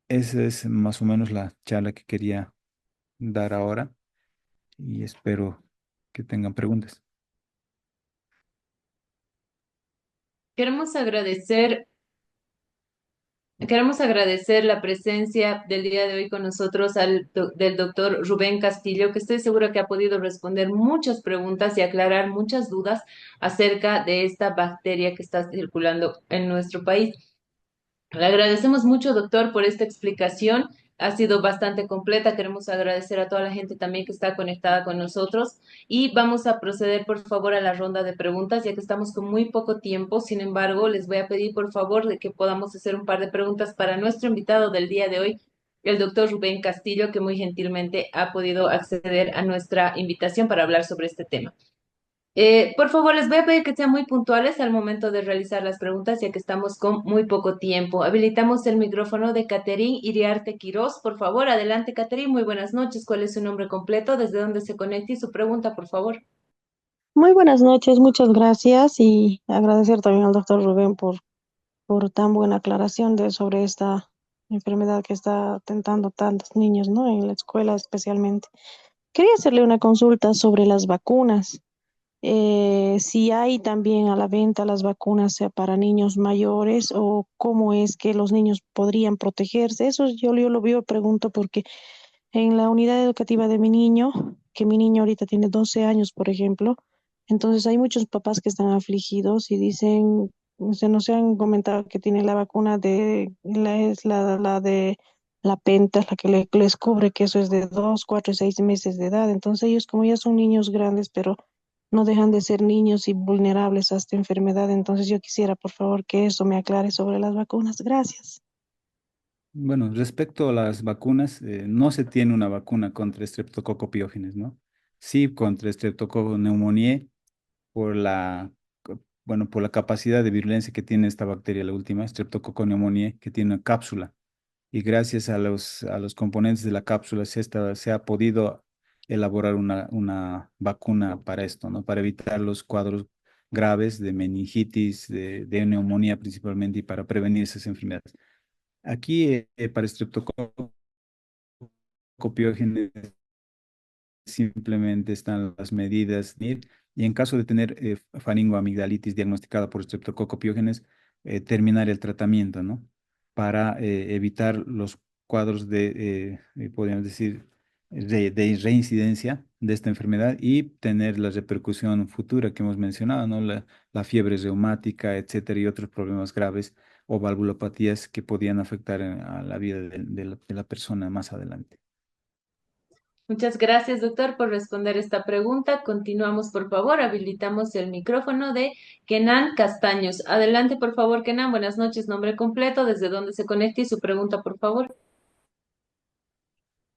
S2: esa es más o menos la charla que quería dar ahora, y espero que tengan preguntas.
S1: Queremos agradecer Queremos agradecer la presencia del día de hoy con nosotros del doctor Rubén Castillo, que estoy segura que ha podido responder muchas preguntas y aclarar muchas dudas acerca de esta bacteria que está circulando en nuestro país. Le agradecemos mucho, doctor, por esta explicación. Ha sido bastante completa. Queremos agradecer a toda la gente también que está conectada con nosotros. Y vamos a proceder, por favor, a la ronda de preguntas, ya que estamos con muy poco tiempo. Sin embargo, les voy a pedir, por favor, de que podamos hacer un par de preguntas para nuestro invitado del día de hoy, el doctor Rubén Castillo, que muy gentilmente ha podido acceder a nuestra invitación para hablar sobre este tema. Por favor, les voy a pedir que sean muy puntuales al momento de realizar las preguntas, ya que estamos con muy poco tiempo. Habilitamos el micrófono de Caterín Iriarte Quirós. Por favor, adelante, Caterín. Muy buenas noches. ¿Cuál es su nombre completo? ¿Desde dónde se conecta? Y su pregunta, por favor.
S3: Muy buenas noches, muchas gracias y agradecer también al doctor Rubén por tan buena aclaración sobre esta enfermedad que está atentando a tantos niños, ¿no? En la escuela especialmente. Quería hacerle una consulta sobre las vacunas. Si hay también a la venta las vacunas sea para niños mayores o cómo es que los niños podrían protegerse. Eso yo lo veo, pregunto porque en la unidad educativa de mi niño, que mi niño ahorita tiene 12 años, por ejemplo, entonces hay muchos papás que están afligidos y dicen, se nos han comentado que tiene la vacuna de, la de la penta es la que les cubre, que eso es de 2, 4, 6 meses de edad. Entonces ellos como ya son niños grandes, pero no dejan de ser niños y vulnerables a esta enfermedad. Entonces yo quisiera, por favor, que eso me aclare sobre las vacunas. Gracias.
S2: Bueno, respecto a las vacunas, no se tiene una vacuna contra Streptococcus pyogenes, ¿no? Sí, contra Streptococcus pneumoniae por bueno, por la capacidad de virulencia que tiene esta bacteria, la última, Streptococcus pneumoniae, que tiene una cápsula. Y gracias a los componentes de la cápsula se ha podido elaborar una vacuna para esto, ¿no? Para evitar los cuadros graves de meningitis, de neumonía principalmente, y para prevenir esas enfermedades. Aquí, para Streptococcus pyogenes, simplemente están las medidas y en caso de tener faringoamigdalitis diagnosticada por Streptococcus pyogenes, terminar el tratamiento, ¿no? Para evitar los cuadros podríamos decir, de reincidencia de esta enfermedad y tener la repercusión futura que hemos mencionado, ¿no? La fiebre reumática, etcétera, y otros problemas graves o valvulopatías que podían afectar a la vida de la persona más adelante.
S1: Muchas gracias, doctor, por responder esta pregunta. Continuamos, por favor. Habilitamos el micrófono de Kenan Castaños. Adelante, por favor, Kenan. Buenas noches. Nombre completo, desde dónde se conecta y su pregunta, por favor.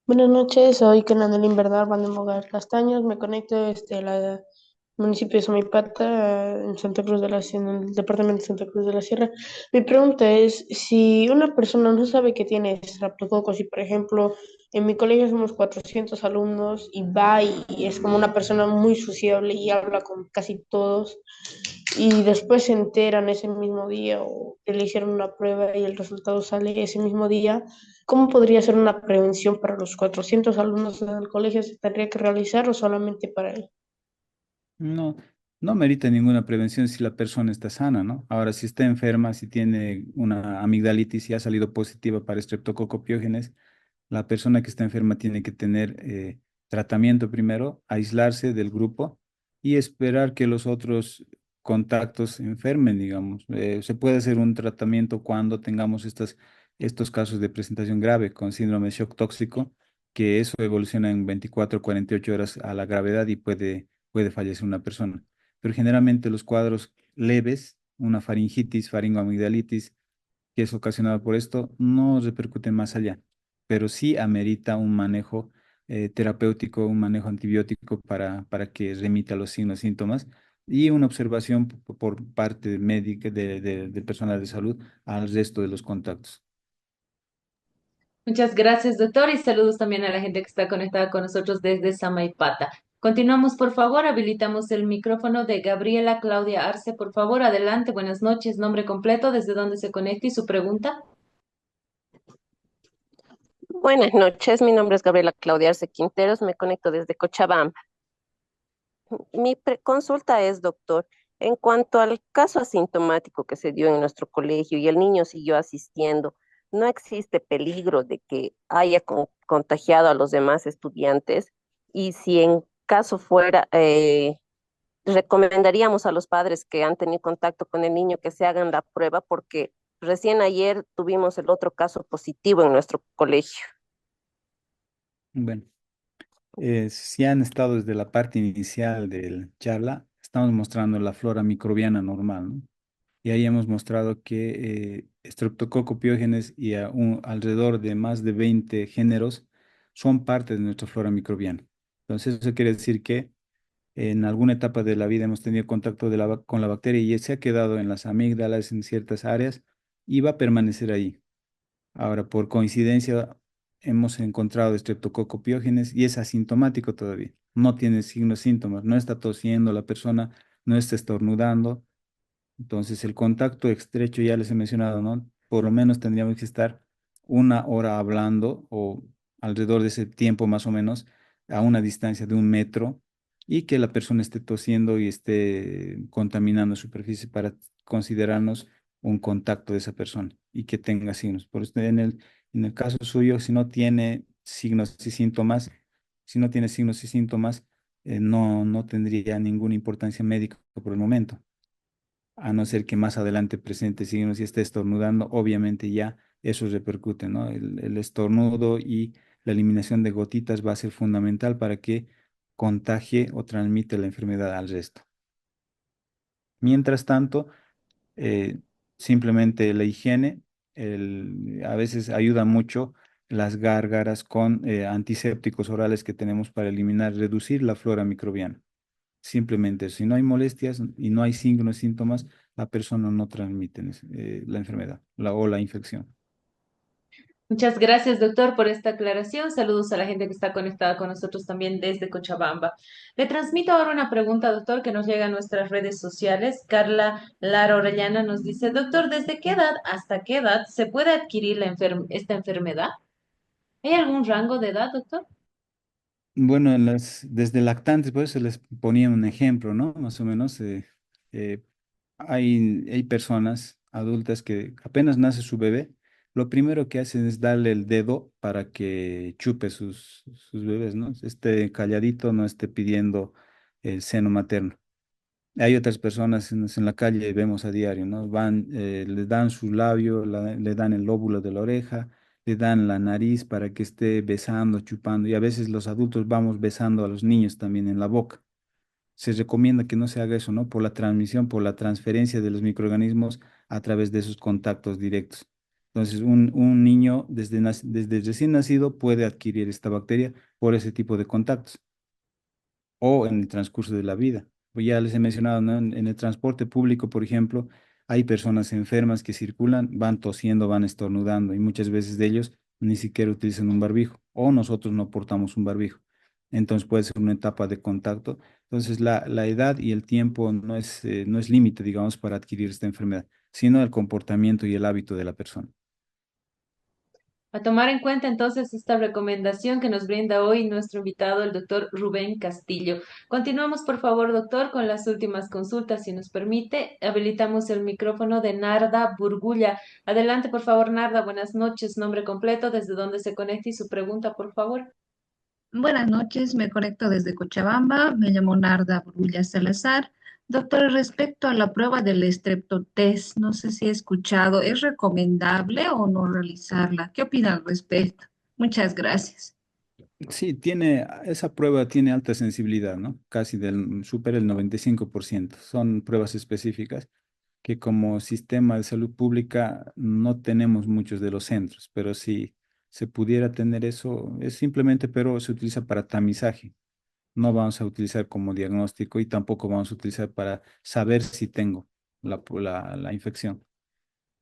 S4: Buenas noches, soy Kenanelín Verdad, Van de Mogar Castaños. Me conecto desde el municipio de Somaipata, en Santa Cruz de la Sierra, en el departamento de Santa Cruz de la Sierra. Mi pregunta es, si una persona no sabe que tiene estreptococos y, por ejemplo, en mi colegio somos 400 alumnos y va y es como una persona muy sociable y habla con casi todos, y después se enteran ese mismo día o que le hicieron una prueba y el resultado sale ese mismo día, ¿cómo podría ser una prevención para los 400 alumnos del colegio? ¿Se tendría que realizar o solamente para él?
S2: No, no merita ninguna prevención si la persona está sana, ¿no? Ahora, si está enferma, si tiene una amigdalitis y ha salido positiva para Streptococcus pyogenes, la persona que está enferma tiene que tener tratamiento primero, aislarse del grupo y esperar que los otros contactos se enfermen, digamos. Se puede hacer un tratamiento cuando tengamos estos casos de presentación grave con síndrome de shock tóxico, que eso evoluciona en 24 o 48 horas a la gravedad y puede fallecer una persona. Pero generalmente los cuadros leves, una faringitis, faringoamigdalitis, que es ocasionada por esto, no repercuten más allá, pero sí amerita un manejo terapéutico, un manejo antibiótico para que remita los signos, síntomas y una observación por parte médica del personal de salud al resto de los contactos.
S1: Muchas gracias, doctor, y saludos también a la gente que está conectada con nosotros desde Samaipata. Continuamos, por favor. Habilitamos el micrófono de Gabriela Claudia Arce, por favor. Adelante. Buenas noches. Nombre completo, desde dónde se conecta y su pregunta.
S5: Buenas noches, mi nombre es Gabriela Claudia Arce Quinteros, me conecto desde Cochabamba. Consulta es, doctor, en cuanto al caso asintomático que se dio en nuestro colegio y el niño siguió asistiendo, ¿no existe peligro de que haya contagiado a los demás estudiantes? Y si en caso fuera, recomendaríamos a los padres que han tenido contacto con el niño que se hagan la prueba porque recién ayer tuvimos el otro caso positivo en nuestro colegio.
S2: Bueno, si han estado desde la parte inicial del charla, estamos mostrando la flora microbiana normal, ¿no? Y ahí hemos mostrado que Streptococcus pyogenes y alrededor de más de 20 géneros son parte de nuestra flora microbiana. Entonces, eso quiere decir que en alguna etapa de la vida hemos tenido contacto con la bacteria y se ha quedado en las amígdalas, en ciertas áreas, y va a permanecer ahí. Ahora, por coincidencia, hemos encontrado Streptococcus pyogenes y es asintomático todavía. No tiene signos, síntomas, no está tosiendo la persona, no está estornudando. Entonces, el contacto estrecho, ya les he mencionado, ¿no? Por lo menos tendríamos que estar una hora hablando o alrededor de ese tiempo más o menos, a una distancia de 1 metro, y que la persona esté tosiendo y esté contaminando superficie para considerarnos un contacto de esa persona y que tenga signos. Por eso, en el caso suyo, si no tiene signos y síntomas, no tendría ninguna importancia médica por el momento, a no ser que más adelante presente signos y esté estornudando, obviamente ya eso repercute, ¿no? El estornudo y la eliminación de gotitas va a ser fundamental para que contagie o transmite la enfermedad al resto. Mientras tanto, eh, simplemente la higiene, a veces ayuda mucho las gárgaras con antisépticos orales que tenemos para eliminar, reducir la flora microbiana. Simplemente, si no hay molestias y no hay signos, síntomas, la persona no transmite la enfermedad o la infección.
S1: Muchas gracias, doctor, por esta aclaración. Saludos a la gente que está conectada con nosotros también desde Cochabamba. Le transmito ahora una pregunta, doctor, que nos llega a nuestras redes sociales. Carla Lara Orellana nos dice, doctor, ¿desde qué edad hasta qué edad se puede adquirir esta enfermedad? ¿Hay algún rango de edad, doctor?
S2: Bueno, desde lactantes, por eso les ponía un ejemplo, ¿no? Más o menos, eh, hay personas adultas que apenas nace su bebé, lo primero que hacen es darle el dedo para que chupe sus bebés, ¿no? Esté calladito, no esté pidiendo el seno materno. Hay otras personas en la calle, vemos a diario, ¿no? Van, le dan su labio, le dan el lóbulo de la oreja, le dan la nariz para que esté besando, chupando, y a veces los adultos vamos besando a los niños también en la boca. Se recomienda que no se haga eso, ¿no? Por la transmisión, por la transferencia de los microorganismos a través de esos contactos directos. Entonces, un niño desde recién nacido puede adquirir esta bacteria por ese tipo de contactos o en el transcurso de la vida. Pues ya les he mencionado, ¿no? En el transporte público, por ejemplo, hay personas enfermas que circulan, van tosiendo, van estornudando y muchas veces de ellos ni siquiera utilizan un barbijo o nosotros no portamos un barbijo. Entonces puede ser una etapa de contacto. Entonces la edad y el tiempo no es límite, digamos, para adquirir esta enfermedad, sino el comportamiento y el hábito de la persona.
S1: A tomar en cuenta entonces esta recomendación que nos brinda hoy nuestro invitado, el doctor Rubén Castillo. Continuamos, por favor, doctor, con las últimas consultas, si nos permite. Habilitamos el micrófono de Narda Burgulla. Adelante, por favor, Narda. Buenas noches. Nombre completo, desde dónde se conecta y su pregunta, por favor.
S6: Buenas noches, me conecto desde Cochabamba, me llamo Narda Brulla Salazar. Doctor, respecto a la prueba del estreptotest, no sé si he escuchado, ¿es recomendable o no realizarla? ¿Qué opina al respecto? Muchas gracias.
S2: Sí, esa prueba tiene alta sensibilidad, ¿no? Supera el 95%. Son pruebas específicas que como sistema de salud pública no tenemos muchos de los centros, pero si se pudiera tener eso, es simplemente, pero se utiliza para tamizaje. No vamos a utilizar como diagnóstico y tampoco vamos a utilizar para saber si tengo la infección.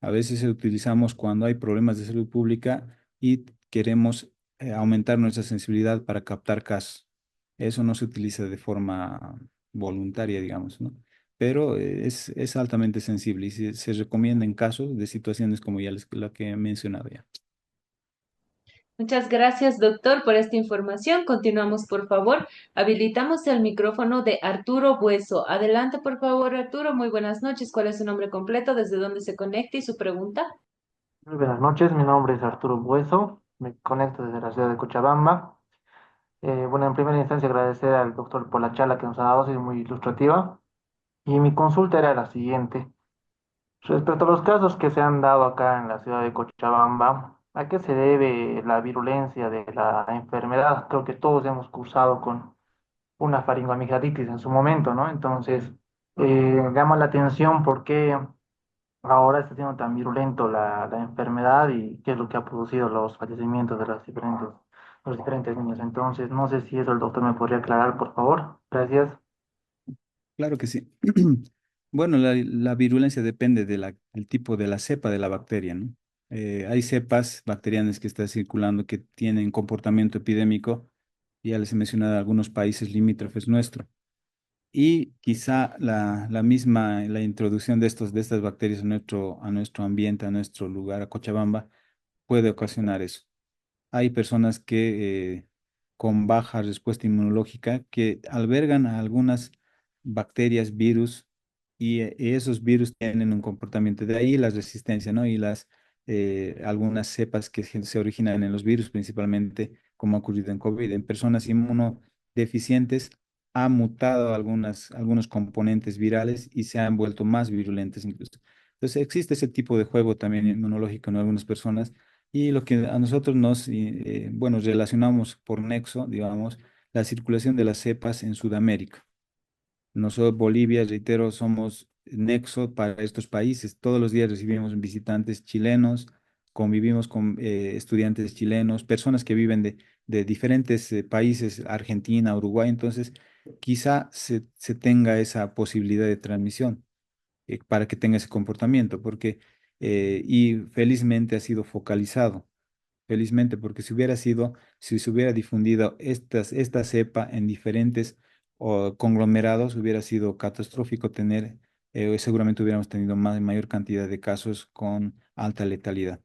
S2: A veces utilizamos cuando hay problemas de salud pública y queremos aumentar nuestra sensibilidad para captar casos. Eso no se utiliza de forma voluntaria, digamos, ¿no? Pero es altamente sensible y se recomienda en casos de situaciones como la que he mencionado ya.
S1: Muchas gracias, doctor, por esta información. Continuamos, por favor. Habilitamos el micrófono de Arturo Bueso. Adelante, por favor, Arturo. Muy buenas noches. ¿Cuál es su nombre completo? ¿Desde dónde se conecta y su pregunta?
S7: Muy buenas noches, mi nombre es Arturo Bueso, me conecto desde la ciudad de Cochabamba. Bueno, en primera instancia agradecer al doctor por la charla que nos ha dado, ha sido muy ilustrativa. Y mi consulta era la siguiente. Respecto a los casos que se han dado acá en la ciudad de Cochabamba, ¿a qué se debe la virulencia de la enfermedad? Creo que todos hemos cursado con una faringoamigdalitis en su momento, ¿no? Entonces, llama la atención por qué ahora está siendo tan virulento la enfermedad y qué es lo que ha producido los fallecimientos de los diferentes niños. Entonces, no sé si eso el doctor me podría aclarar, por favor. Gracias.
S2: Claro que sí. Bueno, la virulencia depende del tipo de la cepa de la bacteria, ¿no? Hay cepas bacterianas que están circulando que tienen comportamiento epidémico, ya les he mencionado algunos países limítrofes nuestro. Y quizá la introducción de estas bacterias a nuestro ambiente, a nuestro lugar, a Cochabamba, puede ocasionar eso. Hay personas que con baja respuesta inmunológica que albergan a algunas bacterias, virus, y esos virus tienen un comportamiento. De ahí la resistencia, ¿no? Y algunas cepas que se originan en los virus, principalmente, como ha ocurrido en COVID. En personas inmunodeficientes ha mutado algunos componentes virales y se han vuelto más virulentas incluso. Entonces existe ese tipo de juego también inmunológico en algunas personas y lo que a nosotros nos, bueno, relacionamos por nexo, digamos, la circulación de las cepas en Sudamérica. Nosotros, Bolivia, reitero, somos nexo para estos países. Todos los días recibimos visitantes chilenos, convivimos con estudiantes chilenos, personas que viven de diferentes países, Argentina, Uruguay. Entonces, quizá se tenga esa posibilidad de transmisión para que tenga ese comportamiento, porque, y felizmente ha sido focalizado. Felizmente, porque si se hubiera difundido esta cepa en diferentes conglomerados, hubiera sido catastrófico tener, seguramente hubiéramos tenido mayor cantidad de casos con alta letalidad.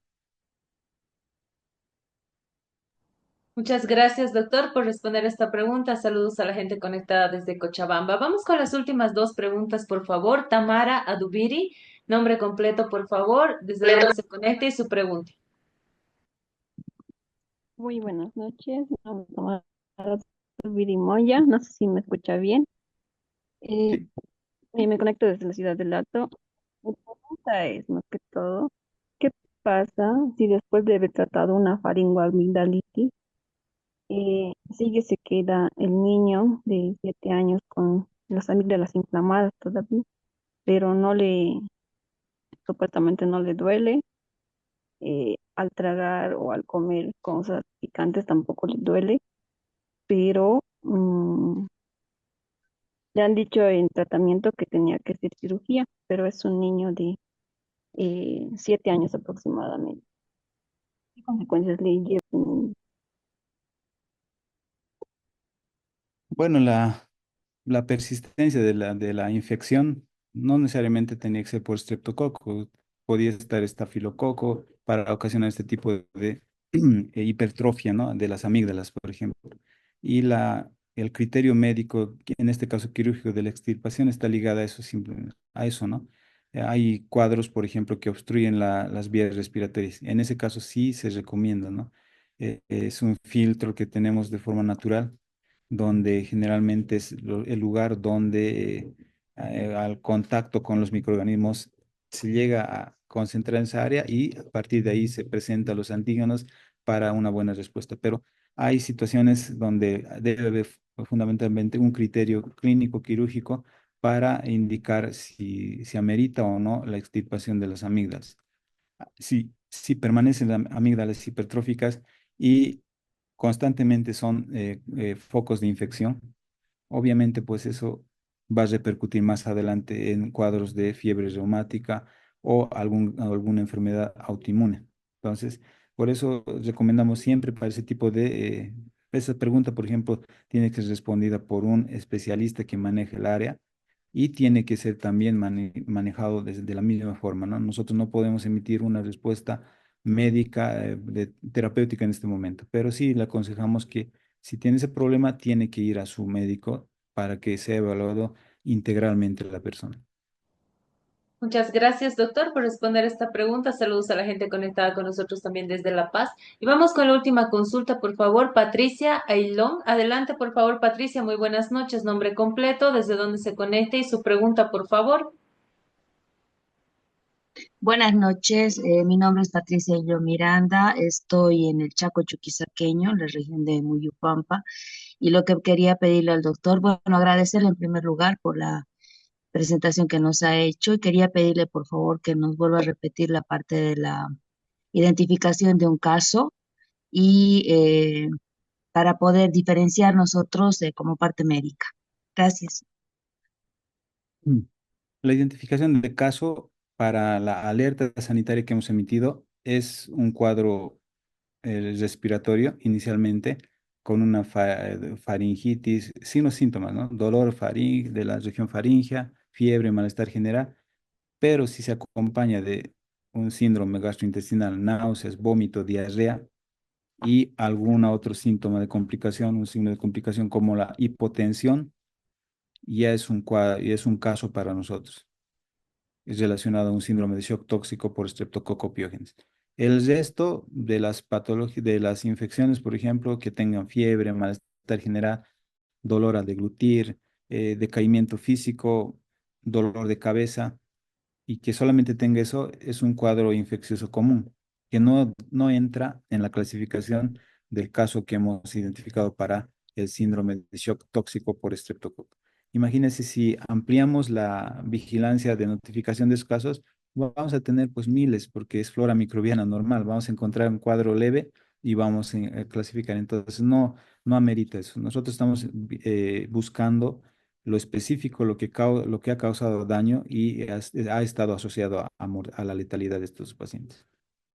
S1: Muchas gracias, doctor, por responder esta pregunta. Saludos a la gente conectada desde Cochabamba. Vamos con las últimas dos preguntas, por favor. Tamara Adubiri, nombre completo, por favor, desde dónde se conecta y su pregunta.
S8: Muy buenas noches, mi nombre es Tamara Virimoya, no sé si me escucha bien. Eh,
S2: Sí.
S8: Me conecto desde la ciudad del Alto. Mi pregunta es, más que todo, ¿qué pasa si después de haber tratado una faringoamigdalitis, se queda el niño de 7 años con las amígdalas inflamadas todavía, pero supuestamente no le duele, al tragar o al comer cosas picantes tampoco le duele, pero le han dicho en tratamiento que tenía que hacer cirugía, pero es un niño de 7 años aproximadamente. ¿Qué consecuencias le llevan?
S2: Bueno, la persistencia de la infección no necesariamente tenía que ser por estreptococo, podía estar estafilococo para ocasionar este tipo de hipertrofia, ¿no? De las amígdalas, por ejemplo. Y el criterio médico, que en este caso quirúrgico de la extirpación, está ligada a eso, a eso, ¿no? Hay cuadros, por ejemplo, que obstruyen las vías respiratorias. En ese caso sí se recomienda, ¿no? Es un filtro que tenemos de forma natural donde generalmente es el lugar donde al contacto con los microorganismos se llega a concentrar en esa área y a partir de ahí se presentan los antígenos para una buena respuesta. Pero hay situaciones donde debe haber fundamentalmente un criterio clínico quirúrgico para indicar si amerita o no la extirpación de las amígdalas. Si permanecen las amígdalas hipertróficas y constantemente son focos de infección, obviamente pues eso va a repercutir más adelante en cuadros de fiebre reumática o alguna enfermedad autoinmune. Entonces, por eso recomendamos siempre para ese tipo esa pregunta, por ejemplo, tiene que ser respondida por un especialista que maneje el área y tiene que ser también manejado de la misma forma, ¿no? Nosotros no podemos emitir una respuesta médica, terapéutica en este momento, pero sí le aconsejamos que si tiene ese problema, tiene que ir a su médico para que sea evaluado integralmente la persona.
S1: Muchas gracias, doctor, por responder esta pregunta. Saludos a la gente conectada con nosotros también desde La Paz. Y vamos con la última consulta, por favor, Patricia Ailón. Adelante, por favor, Patricia. Muy buenas noches. Nombre completo, desde dónde se conecta y su pregunta, por favor.
S9: Buenas noches, mi nombre es Patricia Illo Miranda, estoy en el Chaco Chuquisaqueño, la región de Muyupampa, y lo que quería pedirle al doctor, bueno, agradecerle en primer lugar por la presentación que nos ha hecho y quería pedirle por favor que nos vuelva a repetir la parte de la identificación de un caso y para poder diferenciar nosotros como parte médica. Gracias.
S2: Mm. La identificación de caso para la alerta sanitaria que hemos emitido es un cuadro respiratorio inicialmente con una faringitis, sin los síntomas, ¿no? Dolor de la región faríngea, fiebre, malestar general, pero si se acompaña de un síndrome gastrointestinal, náuseas, vómito, diarrea y algún otro síntoma de complicación, un signo de complicación como la hipotensión, ya es un caso para nosotros. Es relacionado a un síndrome de shock tóxico por Streptococcus pyogenes. El resto de las patologías, de las infecciones, por ejemplo, que tengan fiebre, malestar general, dolor al deglutir, decaimiento físico, dolor de cabeza, y que solamente tenga eso, es un cuadro infeccioso común, que no entra en la clasificación del caso que hemos identificado para el síndrome de shock tóxico por estreptococo. Imagínense si ampliamos la vigilancia de notificación de esos casos, vamos a tener pues miles, porque es flora microbiana normal. Vamos a encontrar un cuadro leve y vamos a clasificar. Entonces, no amerita eso. Nosotros estamos buscando lo específico, lo que ha causado daño y ha estado asociado a la letalidad de estos pacientes.